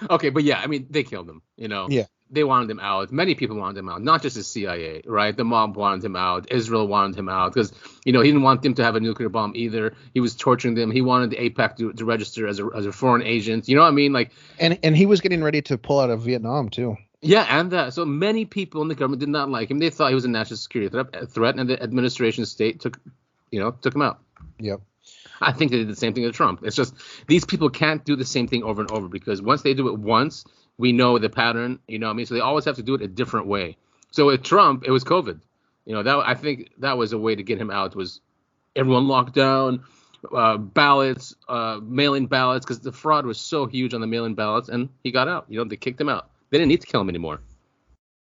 Okay, but yeah, I mean, they killed him. Yeah. They wanted him out. Many people wanted him out, not just the CIA, right? The mob wanted him out. Israel wanted him out because, he didn't want them to have a nuclear bomb either. He was torturing them. He wanted the AIPAC to register as a foreign agent. You know what I mean? Like, and he was getting ready to pull out of Vietnam too. Yeah, and so many people in the government did not like him. They thought he was a national security threat, and the administration state took him out. Yep. I think they did the same thing to Trump. It's just these people can't do the same thing over and over because once they do it once, we know the pattern. You know what I mean? So they always have to do it a different way. So with Trump, it was COVID. I think that was a way to get him out. Was everyone locked down, ballots, mail-in ballots, because the fraud was so huge on the mail-in ballots, and he got out. They kicked him out. They didn't need to kill him anymore.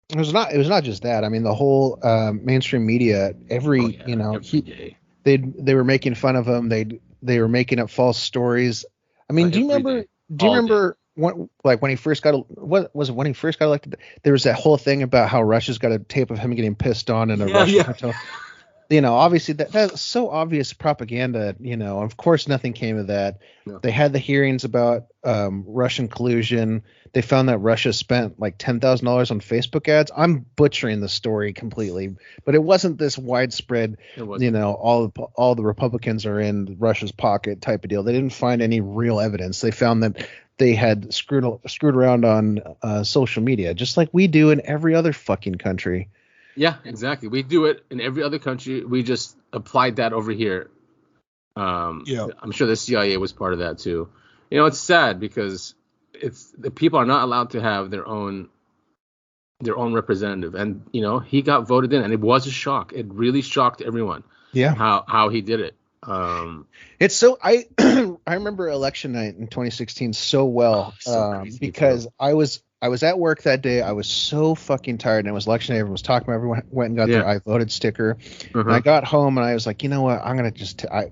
It was not just that. I mean, the whole mainstream media, every day. They were making fun of him. They were making up false stories. I mean, do you remember when he first got elected? There was that whole thing about how Russia's got a tape of him getting pissed on in a Russian hotel. obviously that's so obvious propaganda. Of course nothing came of that. No. They had the hearings about Russian collusion. They found that Russia spent like $10,000 on Facebook ads. I'm butchering the story completely, but it wasn't this widespread. All the Republicans are in Russia's pocket type of deal. They didn't find any real evidence. They found that they had screwed around on social media, just like we do in every other fucking country. Yeah, exactly. We do it in every other country. We just applied that over here. I'm sure the CIA was part of that too. It's sad because the people are not allowed to have their own representative, and he got voted in, and it was a shock. It really shocked everyone. Yeah, how he did it. It's so I remember election night in 2016 so well because I was at work that day. I was so fucking tired, and it was election day. Everyone was talking about. Everyone went and got their I voted sticker. And I got home, and I was like, you know what? I'm gonna just, I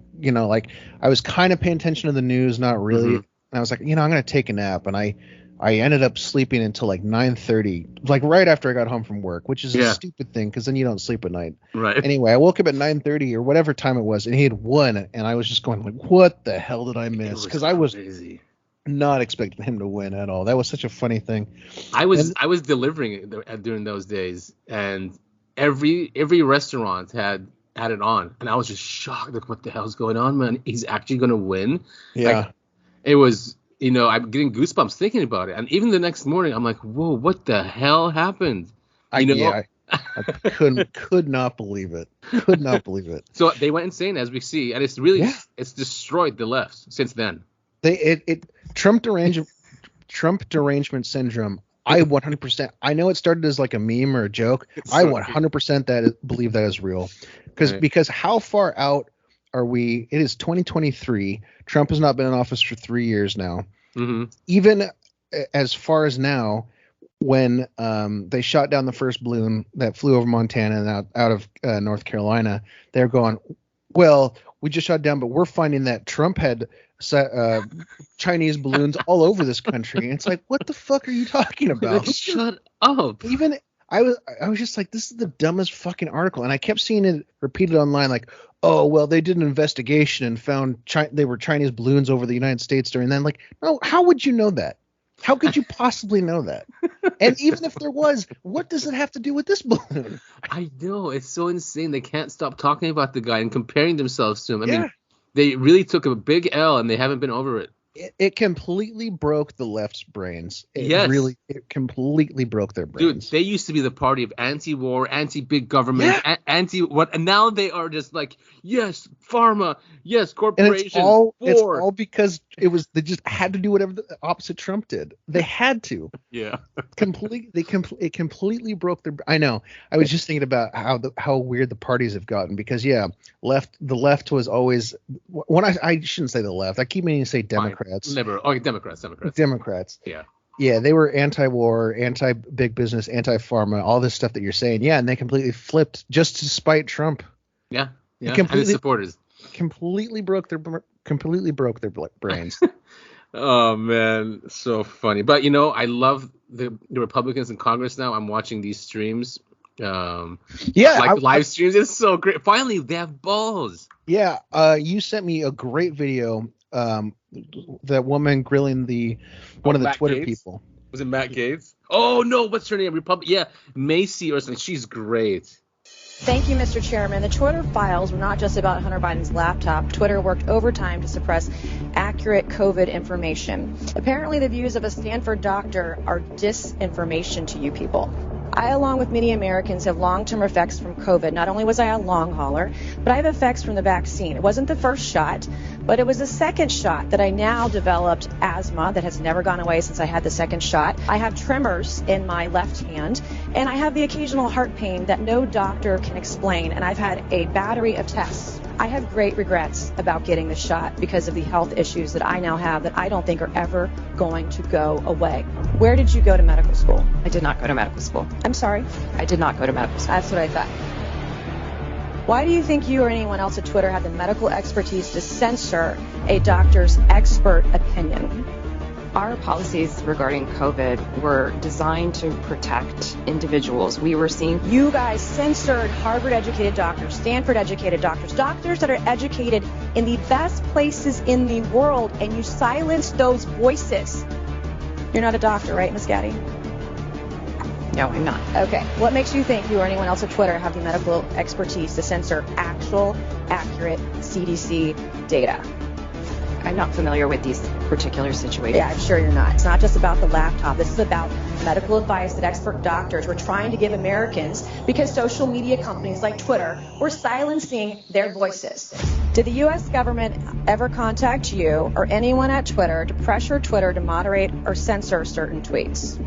was kind of paying attention to the news, not really. And I was like, I'm gonna take a nap, and I ended up sleeping until like 9:30, like right after I got home from work, which is a stupid thing because then you don't sleep at night. Right. Anyway, I woke up at 9:30 or whatever time it was, and he had won, and I was just going like, what the hell did I miss? Because I was not expecting him to win at all. That was such a funny thing. I was delivering it during those days, and every restaurant had it on, and I was just shocked. Like, what the hell's going on, man? He's actually going to win. Yeah. Like, it was, I'm getting goosebumps thinking about it. And even the next morning, I'm like, whoa, what the hell happened? I could not believe it. Could not believe it. So they went insane, as we see, and it's really it's destroyed the left since then. Trump derangement syndrome. I 100%. I know it started as like a meme or a joke. I 100% believe that is real, because how far out are we? It is 2023. Trump has not been in office for 3 years now. Mm-hmm. Even as far as now, when they shot down the first balloon that flew over Montana and out of North Carolina, they're going, well, we just shot down, but we're finding that Trump had Chinese balloons all over this country. And it's like, what the fuck are you talking about? Shut up. Even I was just like, this is the dumbest fucking article. And I kept seeing it repeated online, like, oh, well, they did an investigation and found they were Chinese balloons over the United States during that. Like, no, how would you know that? How could you possibly know that? And even if there was, what does it have to do with this balloon? I know. It's so insane. They can't stop talking about the guy and comparing themselves to him. I mean, they really took a big L, and they haven't been over it. It completely broke the left's brains. It completely broke their brains. Dude, they used to be the party of anti-war, anti-big government, anti-what, and now they are just like, yes, pharma, yes, corporations. And it's all because they just had to do whatever the opposite Trump did. They had to. Yeah. It completely broke their. I know. I was just thinking about how weird the parties have gotten, because the left was always, when I shouldn't say the left. I keep meaning to say Democrats. Democrats. Yeah. Yeah, they were anti-war, anti-big business, anti-pharma, all this stuff that you're saying. Yeah, and they completely flipped just to spite Trump. Yeah. And his supporters. Completely broke their brains. Oh man, so funny. But I love the Republicans in Congress now. I'm watching these streams. Live streams. It's so great. Finally, they have balls. Yeah. You sent me a great video. That woman grilling one of the Twitter Gates? people. Was it Matt Gaetz? Oh no, what's her name? Macy or something. She's great. Thank you, Mr. Chairman. The Twitter files were not just about Hunter Biden's laptop. Twitter worked overtime to suppress accurate COVID information. Apparently, the views of a Stanford doctor are disinformation to you people. I, along with many Americans, have long-term effects from COVID. Not only was I a long hauler, but I have effects from the vaccine. It wasn't the first shot, but it was the second shot that I now developed asthma that has never gone away since I had the second shot. I have tremors in my left hand, and I have the occasional heart pain that no doctor can explain, and I've had a battery of tests. I have great regrets about getting the shot because of the health issues that I now have that I don't think are ever going to go away. Where did you go to medical school? I did not go to medical school. I'm sorry? I did not go to medical school. That's what I thought. Why do you think you or anyone else at Twitter have the medical expertise to censor a doctor's expert opinion? Our policies regarding COVID were designed to protect individuals. We were seeing... You guys censored Harvard-educated doctors, Stanford-educated doctors, doctors that are educated in the best places in the world, and you silenced those voices. You're not a doctor, right, Ms. Gaddy? No, I'm not. Okay. What makes you think you or anyone else at Twitter have the medical expertise to censor actual, accurate CDC data? I'm not familiar with these particular situations. Yeah, I'm sure you're not. It's not just about the laptop. This is about medical advice that expert doctors were trying to give Americans because social media companies like Twitter were silencing their voices. Did the U.S. government ever contact you or anyone at Twitter to pressure Twitter to moderate or censor certain tweets?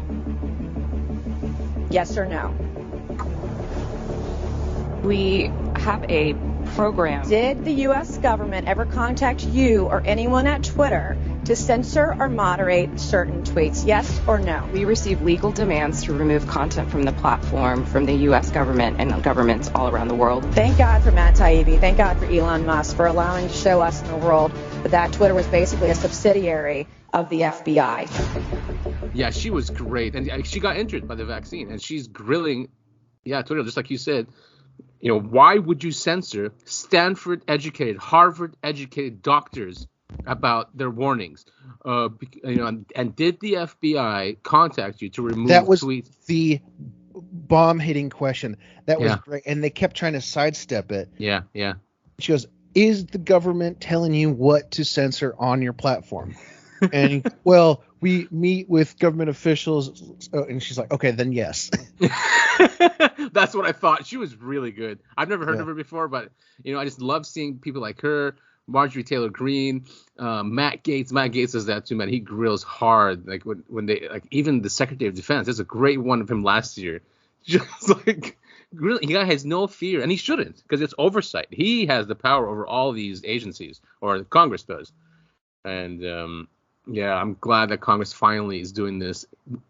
Yes or no? We have a program. Did the U.S. government ever contact you or anyone at Twitter to censor or moderate certain tweets? Yes or no? We receive legal demands to remove content from the platform from the U.S. government and governments all around the world. Thank God for Matt Taibbi. Thank God for Elon Musk for allowing to show us in the world that Twitter was basically a subsidiary of the FBI. Yeah, she was great. And she got injured by the vaccine. And she's grilling, Twitter, just like you said. Why would you censor Stanford-educated, Harvard-educated doctors about their warnings? And did the FBI contact you to remove tweets? That was the bomb-hitting question. That was great. And they kept trying to sidestep it. Yeah. She goes, is the government telling you what to censor on your platform? And, well, we meet with government officials. And she's like, okay, then yes. That's what I thought. She was really good. I've never heard of her before, but, I just love seeing people like her, Marjorie Taylor Greene, Matt Gaetz. Matt Gaetz does that too, man. He grills hard. Like when they, like even the Secretary of Defense, there's a great one of him last year. Just like, really, he has no fear, and he shouldn't, because it's oversight. He has the power over all these agencies, or Congress does. And, I'm glad that Congress finally is doing this,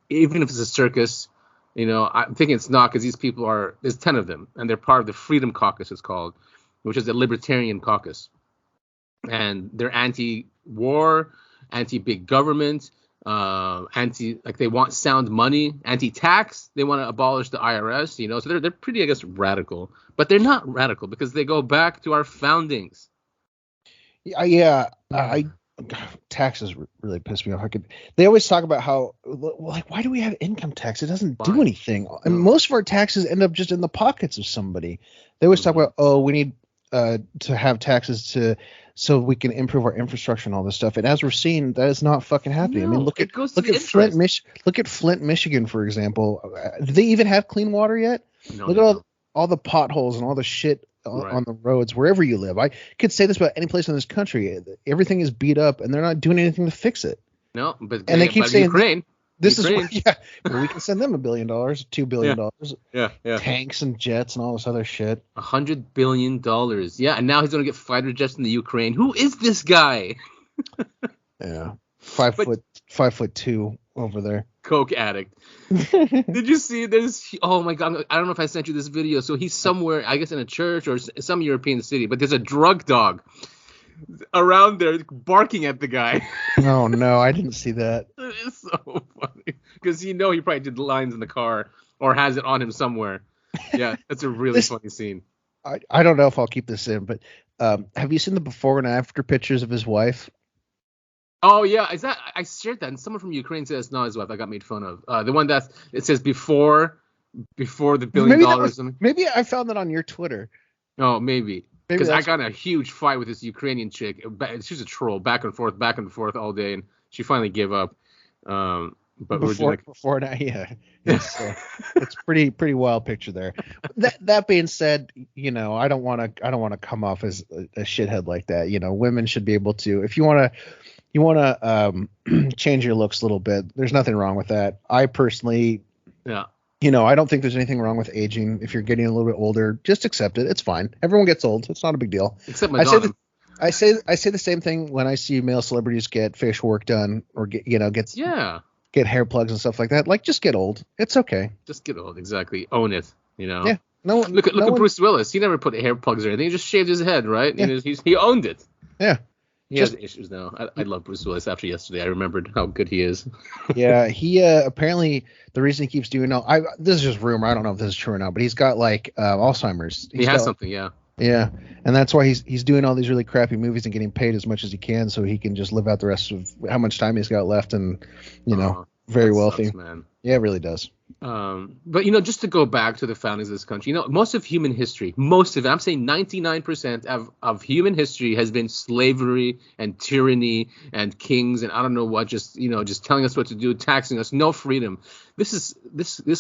even if it's a circus. I'm thinking it's not, because these people there's 10 of them, and they're part of the Freedom Caucus, it's called, which is the Libertarian Caucus. And they're anti-war, anti-big government, they want sound money, anti-tax. They want to abolish the IRS, so they're pretty, I guess, radical. But they're not radical because they go back to our foundings. Taxes really piss me off. They always talk about how, like, why do we have income tax? It doesn't do anything. And most of our taxes end up just in the pockets of somebody. They always talk about, we need to have taxes so we can improve our infrastructure and all this stuff. And as we're seeing, that is not fucking happening. I mean, look at Flint, Michigan, for example. Do they even have clean water yet? No, look at all the potholes and all the shit on the roads wherever you live. I could say this about any place in this country. Everything is beat up, and they're not doing anything to fix it. No, but they keep saying Ukraine. This is where, well, we can send them $1 billion, $2 billion, yeah, tanks and jets and all this other shit. $100 billion, yeah, and now he's gonna get fighter jets in the Ukraine. Who is this guy? Yeah, 5'2" over there. Coke addict. Did you see this? Oh my God, I don't know if I sent you this video. So he's somewhere, I guess in a church or some European city, but there's a drug dog around there barking at the guy. Oh no, I didn't see that. It's so funny because he probably did lines in the car or has it on him somewhere. Yeah, that's a really funny scene. I don't know if I'll keep this in, but have you seen the before and after pictures of his wife? Oh yeah, I shared that, and someone from Ukraine says not his wife. I got made fun of. The one that it says before the $1 billion. Maybe I found that on your Twitter. Oh, maybe. Because I got in a huge fight with this Ukrainian chick. She's a troll, back and forth all day, and she finally gave up. But before now, yeah, it's pretty wild picture there. That being said, I don't want to come off as a shithead like that. Women should be able to, if you want to change your looks a little bit, there's nothing wrong with that. I personally, I don't think there's anything wrong with aging. If you're getting a little bit older, just accept it. It's fine. Everyone gets old. It's not a big deal. Except Madonna. I say the same thing when I see male celebrities get facial work done or get hair plugs and stuff like that. Like, just get old. It's okay. Just get old. Exactly. Own it. Yeah. Look at Bruce Willis. He never put hair plugs or anything. He just shaved his head, right? Yeah. He owned it. Yeah. He has issues now. I love Bruce Willis after yesterday. I remembered how good he is. Yeah, he apparently the reason he keeps doing this is just rumor. I don't know if this is true or not, but he's got like Alzheimer's. He has something, yeah. Yeah, and that's why he's doing all these really crappy movies and getting paid as much as he can so he can just live out the rest of how much time he's got left and very wealthy. Sucks, man. Yeah, it really does. But just to go back to the foundings of this country, most of human history, I'm saying 99% of human history has been slavery and tyranny and kings and I don't know what, just telling us what to do, taxing us, no freedom. This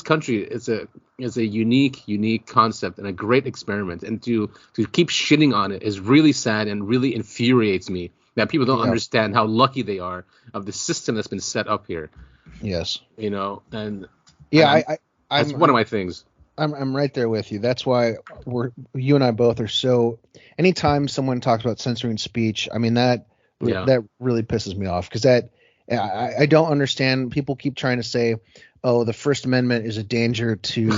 country is a unique concept and a great experiment, and to keep shitting on it is really sad and really infuriates me that people don't understand how lucky they are of the system that's been set up here. Yes. And yeah, that's one of my things. I'm right there with you. That's why you and I both are so. Anytime someone talks about censoring speech, I mean that really pisses me off because I don't understand. People keep trying to say, "Oh, the First Amendment is a danger to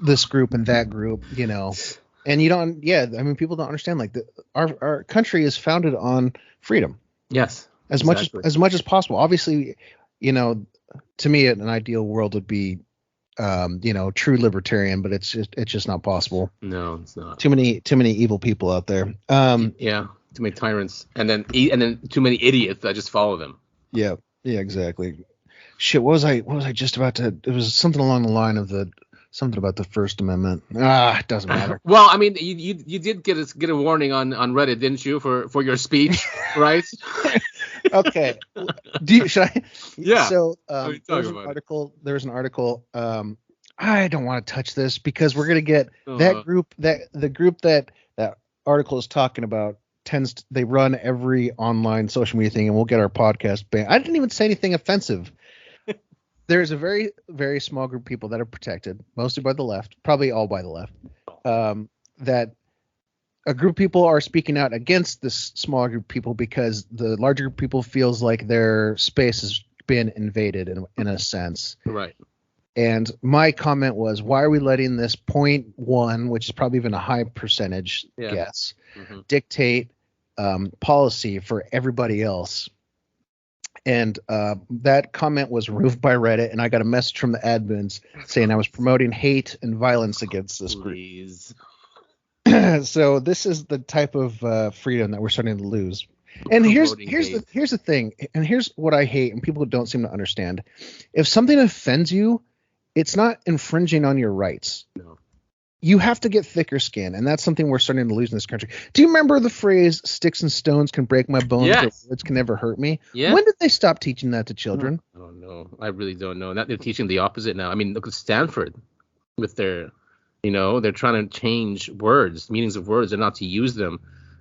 this group and that group," and you don't. Yeah, I mean, people don't understand. Like our country is founded on freedom. Yes, as much as possible. Obviously, to me, an ideal world would be. True libertarian, but it's just not possible. No, it's not. Too many evil people out there. Yeah, too many tyrants, and then too many idiots that just follow them. Yeah, exactly. Shit, what was I just about to? It was something along the line of something about the First Amendment. It doesn't matter. Well, I mean, you did get a warning on Reddit, didn't you, for your speech, right? Okay. Should I? Yeah. So there was an article. I don't want to touch this because we're gonna get that group the group that article is talking about they run every online social media thing, and we'll get our podcast banned. I didn't even say anything offensive. There's a very, very small group of people that are protected, mostly by the left, probably all by the left, that a group of people are speaking out against this small group of people because the larger group of people feels like their space has been invaded in a sense. Right. And my comment was, why are we letting this 0.1, which is probably even a high percentage guess, dictate policy for everybody else? And that comment was removed by Reddit, and I got a message from the admins saying I was promoting hate and violence against this group. So this is the type of freedom that we're starting to lose. And here's the thing, and here's what I hate, and people don't seem to understand. If something offends you, it's not infringing on your rights. No. You have to get thicker skin, and that's something we're starting to lose in this country. Do you remember the phrase "sticks and stones can break my bones, but words can never hurt me"? Yeah. When did they stop teaching that to children? I don't know. I really don't know. They're teaching the opposite now. I mean, look at Stanford with their, they're trying to change words, meanings of words, and not to use them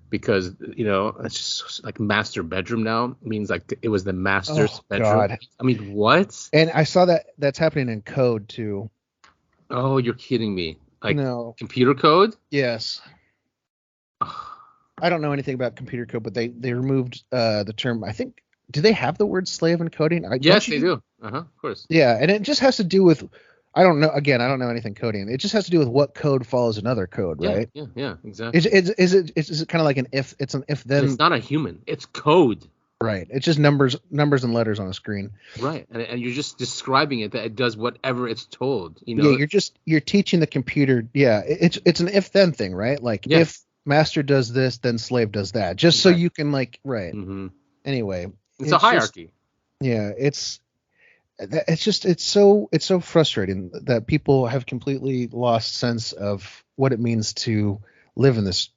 because, it's just like master bedroom now means like it was the master's bedroom. God. I mean, what? And I saw that's happening in code too. Oh, you're kidding me. Like no. Computer code? Yes. I don't know anything about computer code, but they removed the term. I think. Do they have the word slave in coding? Yes, they do. Of course. Yeah, and it just has to do with. I don't know. Again, I don't know anything coding. It just has to do with what code follows another code, right? Yeah, exactly. Is it kind of like an if? It's an if then. It's not a human. It's code. Right. It's just numbers and letters on a screen. Right. And you're just describing it that it does whatever it's told. Yeah, you're teaching the computer. Yeah, it's an if then thing, right? Like if master does this, then slave does that. Just so you can right. Mm-hmm. Anyway, it's a hierarchy. It's so frustrating that people have completely lost sense of what it means to live in this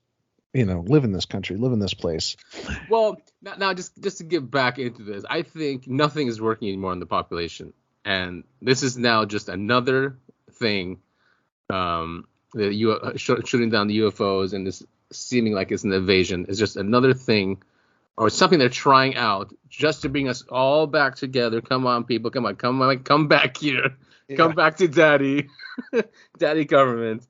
country, live in this place. Well, now just to get back into this, I think nothing is working anymore on the population, and this is now just another thing. Shooting down the UFOs and this seeming like it's an invasion is just another thing, or something they're trying out just to bring us all back together. Come on, people, come back here, come back to daddy, daddy government.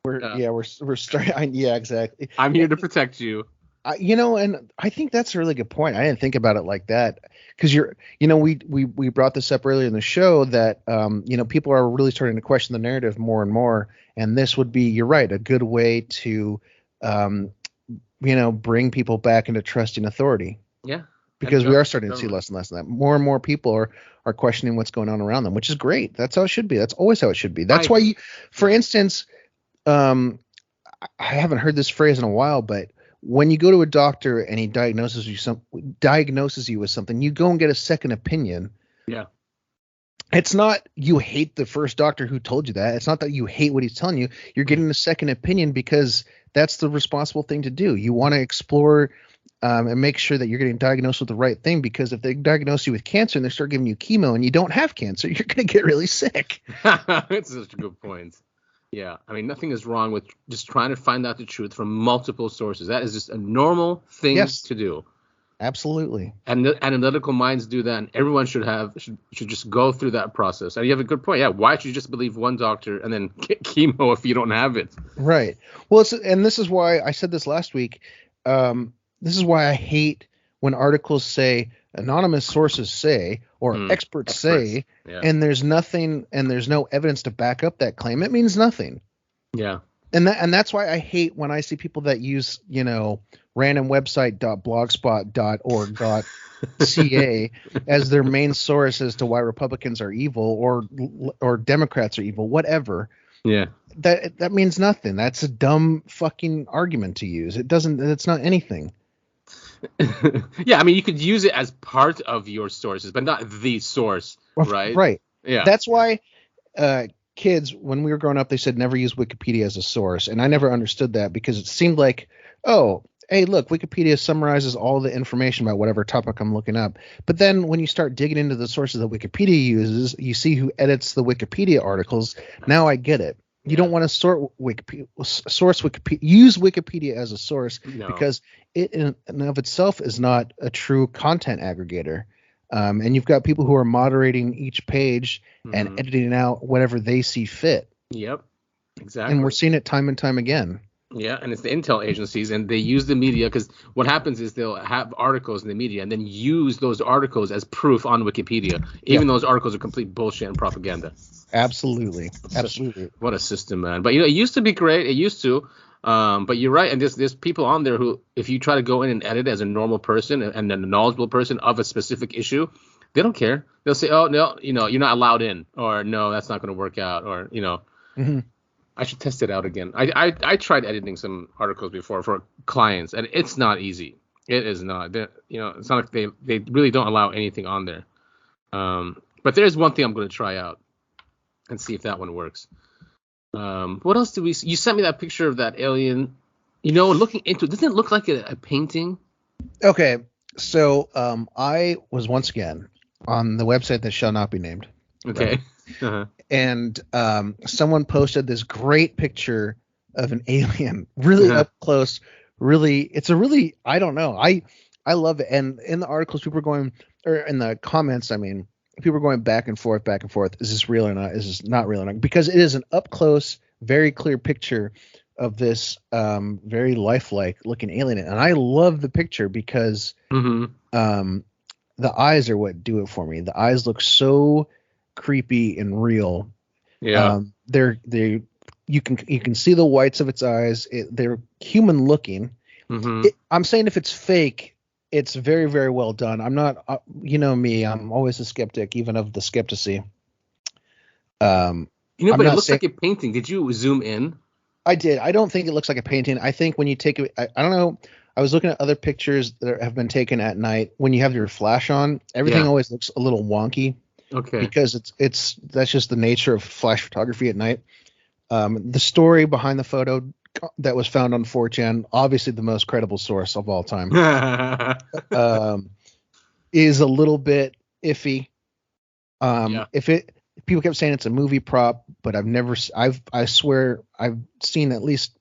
We're starting. Yeah, exactly. I'm here to protect you. And I think that's a really good point. I didn't think about it like that because we brought this up earlier in the show that people are really starting to question the narrative more and more, and this would be, you're right, a good way to bring people back into trusting authority. Yeah. Because we are starting to see less and less of that. More and more people are questioning what's going on around them, which is great. That's how it should be. That's always how it should be. That's why for instance, I haven't heard this phrase in a while, but when you go to a doctor and he diagnoses you with something, you go and get a second opinion. Yeah. It's not you hate the first doctor who told you that. It's not that you hate what he's telling you. You're getting a second opinion because that's the responsible thing to do. You want to explore and make sure that you're getting diagnosed with the right thing, because if they diagnose you with cancer and they start giving you chemo and you don't have cancer, you're going to get really sick. That's such a good point. Yeah. I mean, nothing is wrong with just trying to find out the truth from multiple sources. That is just a normal thing to do. Absolutely. And analytical minds do that, and everyone should just go through that process. And you have a good point. Yeah, why should you just believe one doctor and then get chemo if you don't have it? Right. Well, and this is why I said this last week. This is why I hate when articles say anonymous sources say or experts say, and there's nothing and there's no evidence to back up that claim. It means nothing. Yeah. And that's why I hate when I see people that use, randomwebsite.blogspot.org.ca as their main source as to why Republicans are evil or Democrats are evil, whatever. Yeah. That means nothing. That's a dumb fucking argument to use. It's not anything. Yeah, I mean, you could use it as part of your sources, but not the source, right? Right. Yeah. That's why kids, when we were growing up, they said never use Wikipedia as a source. And I never understood that because it seemed like, oh, hey, look, Wikipedia summarizes all the information about whatever topic I'm looking up. But then when you start digging into the sources that Wikipedia uses, you see who edits the Wikipedia articles. Now I get it. You don't want to use Wikipedia as a source because it in and of itself is not a true content aggregator. And you've got people who are moderating each page and editing out whatever they see fit. Yep, exactly. And we're seeing it time and time again. Yeah, and it's the intel agencies, and they use the media because what happens is they'll have articles in the media and then use those articles as proof on Wikipedia, even though those articles are complete bullshit and propaganda. Absolutely. What a system, man. But, it used to be great. It used to. But you're right. And there's people on there who, if you try to go in and edit as a normal person and a knowledgeable person of a specific issue, they don't care. They'll say, oh, no, you're not allowed in, or no, that's not going to work out, or, I should test it out again. I tried editing some articles before for clients, and it's not easy. It is not. It's not like they really don't allow anything on there. But there's one thing I'm going to try out and see if that one works. What else do we see? You sent me that picture of that alien, looking into it. Doesn't it look like a painting? Okay. So I was once again on the website that shall not be named. Okay. Right? Uh-huh. And someone posted this great picture of an alien really up close. I don't know. I love it. And in the articles, people are going, or in the comments, I mean, people are going back and forth. Is this real or not? Is this not real or not? Because it is an up close, very clear picture of this very lifelike looking alien. And I love the picture because the eyes are what do it for me. The eyes look so creepy and real. Yeah. You can see the whites of its eyes. They're human looking. I'm saying if it's fake, it's very, very well done. I'm not, me, I'm always a skeptic, even of the skepticy. But it looks like a painting. Did you zoom in? I did. I don't think it looks like a painting. I think when you take it, I don't know. I was looking at other pictures that have been taken at night. When you have your flash on, everything always looks a little wonky. Okay. Because that's just the nature of flash photography at night. The story behind the photo that was found on 4chan, obviously the most credible source of all time, is a little bit iffy. People kept saying it's a movie prop, but I swear I've seen at least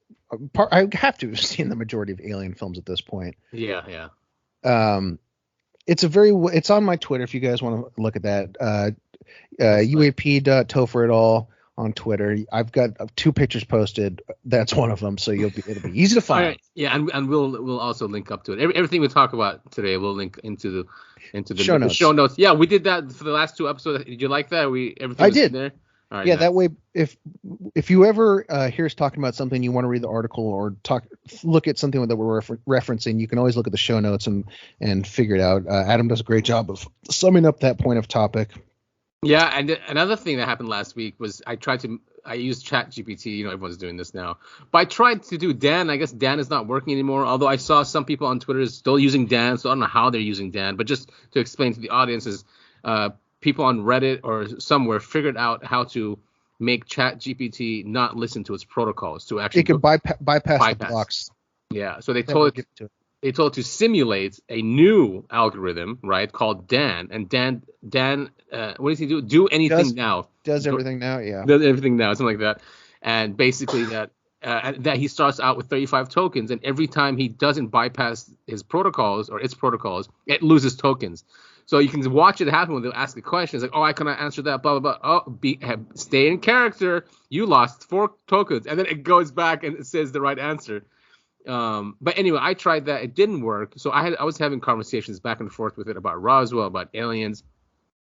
I have to have seen the majority of alien films at this point. Yeah. It's on my Twitter if you guys want to look at that. UAP.Topher et al. On Twitter. I've got 2 pictures posted. That's one of them, so it'll be easy to find. Right. Yeah, and we'll also link up to it. Everything we talk about today, we'll link into the show notes. Show notes. Yeah, we did that for the last 2 episodes. Did you like that? I did. There? Right, yeah, that way, if you ever hear us talking about something, you want to read the article or look at something that we're referencing, you can always look at the show notes and figure it out. Adam does a great job of summing up that point of topic. Yeah, and another thing that happened last week was I used ChatGPT. Everyone's doing this now. But I tried to do Dan. I guess Dan is not working anymore, although I saw some people on Twitter still using Dan, so I don't know how they're using Dan. But just to explain to the audience is people on Reddit or somewhere figured out how to make ChatGPT not listen to its protocols to actually. It could bypass the blocks. Yeah, so they told it to simulate a new algorithm, right, called Dan. And Dan, what does he do? Do anything now. Does everything now, yeah. Does everything now, something like that. And basically that he starts out with 35 tokens, and every time he doesn't bypass his protocols or its protocols, it loses tokens. So you can watch it happen when they'll ask a question. It's like, oh, I cannot answer that, blah, blah, blah. Oh, stay in character. You lost 4 tokens. And then it goes back and it says the right answer. But anyway, I tried that. It didn't work. So I was having conversations back and forth with it about Roswell, about aliens.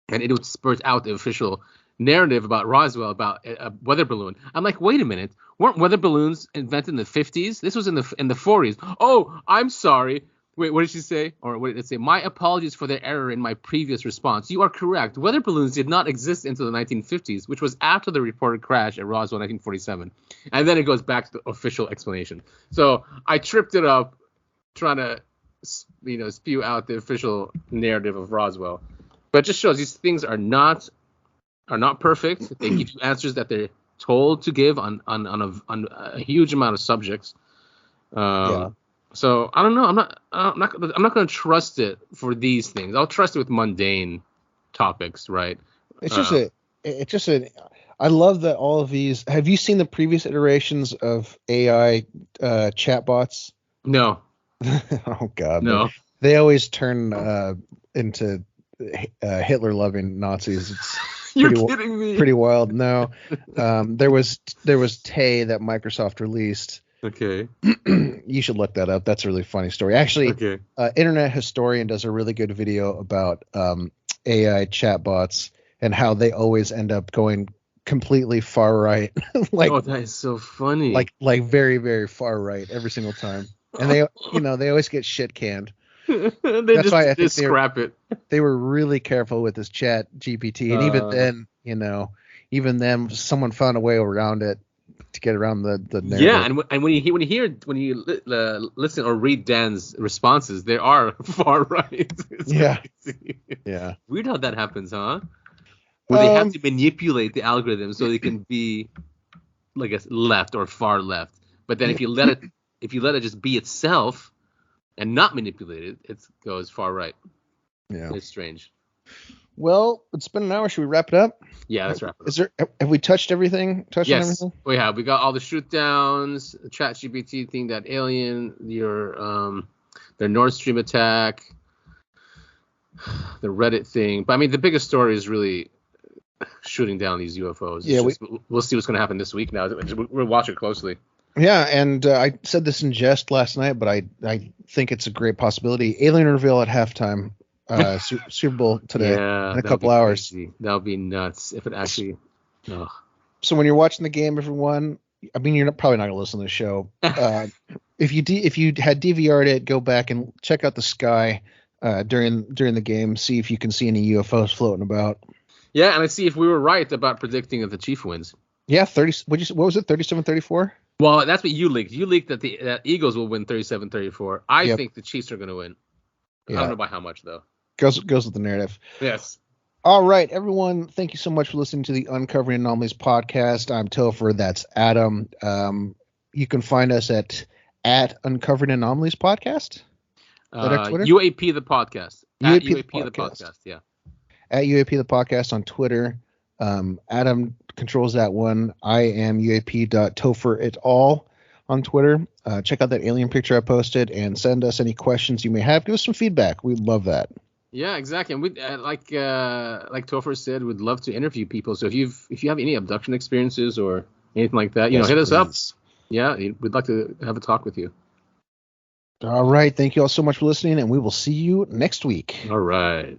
And it would spurt out the official narrative about Roswell, about a weather balloon. I'm like, wait a minute. Weren't weather balloons invented in the 50s? This was in the 40s. Oh, I'm sorry. Wait, what did she say? Or what did it say? My apologies for the error in my previous response. You are correct. Weather balloons did not exist until the 1950s, which was after the reported crash at Roswell in 1947. And then it goes back to the official explanation. So I tripped it up trying to, spew out the official narrative of Roswell. But it just shows these things are not perfect. They give you answers that they're told to give on a huge amount of subjects. So I don't know. I'm not going to trust it for these things. I'll trust it with mundane topics, right? It's just I love that all of these. Have you seen the previous iterations of AI chatbots? No. Oh God. No. They always turn into Hitler-loving Nazis. It's You're kidding me. Pretty wild. No. There was Tay that Microsoft released. Okay. You should look that up. That's a really funny story. Actually, okay. Internet Historian does a really good video about AI chatbots and how they always end up going completely far right. Oh, that is so funny. Like very, very far right every single time. And they always get shit canned. That's why I think scrap it. They were really careful with this Chat GPT, and even then, someone found a way around it to get around the narrative. Yeah, and when you listen or read Dan's responses, they are far right. Yeah. Weird how that happens, huh? Where they have to manipulate the algorithm so they can be, I guess, left or far left. But then if you let it just be itself and not manipulate it, it goes far right. Yeah, it's strange. Well, it's been an hour. Should we wrap it up? Yeah, let's wrap it up. Have we touched everything? Yes, everything? We have. We got all the shoot downs, the ChatGPT thing, that alien, their Nord Stream attack, the Reddit thing. But I mean, the biggest story is really shooting down these UFOs. Yeah, we'll see what's going to happen this week now. We'll watch it closely. Yeah, and I said this in jest last night, but I think it's a great possibility. Alien reveal at halftime. Super Bowl today in a couple hours. That would be nuts if it actually. Oh. So when you're watching the game, everyone, I mean, you're probably not going to listen to the show. If you had DVR'd it, go back and check out the sky during the game. See if you can see any UFOs floating about. Yeah, and I see if we were right about predicting that the Chief wins. Yeah, 30. What was it? 37-34. Well, that's what you leaked. You leaked that the Eagles will win 37-34. I think the Chiefs are going to win. Yeah. I don't know by how much though. Goes with the narrative. Yes. All right, everyone. Thank you so much for listening to the Uncovering Anomalies podcast. I'm Topher. That's Adam. You can find us at Uncovering Anomalies podcast. UAP the podcast. UAP the podcast. Yeah. At UAP the podcast on Twitter. Adam controls that one. I am UAP.Topher et al. On Twitter. Check out that alien picture I posted and send us any questions you may have. Give us some feedback. We'd love that. Yeah, exactly. And we like Topher said, we'd love to interview people. So if you have any abduction experiences or anything like that, hit us up. Yeah, we'd like to have a talk with you. All right. Thank you all so much for listening, and we will see you next week. All right.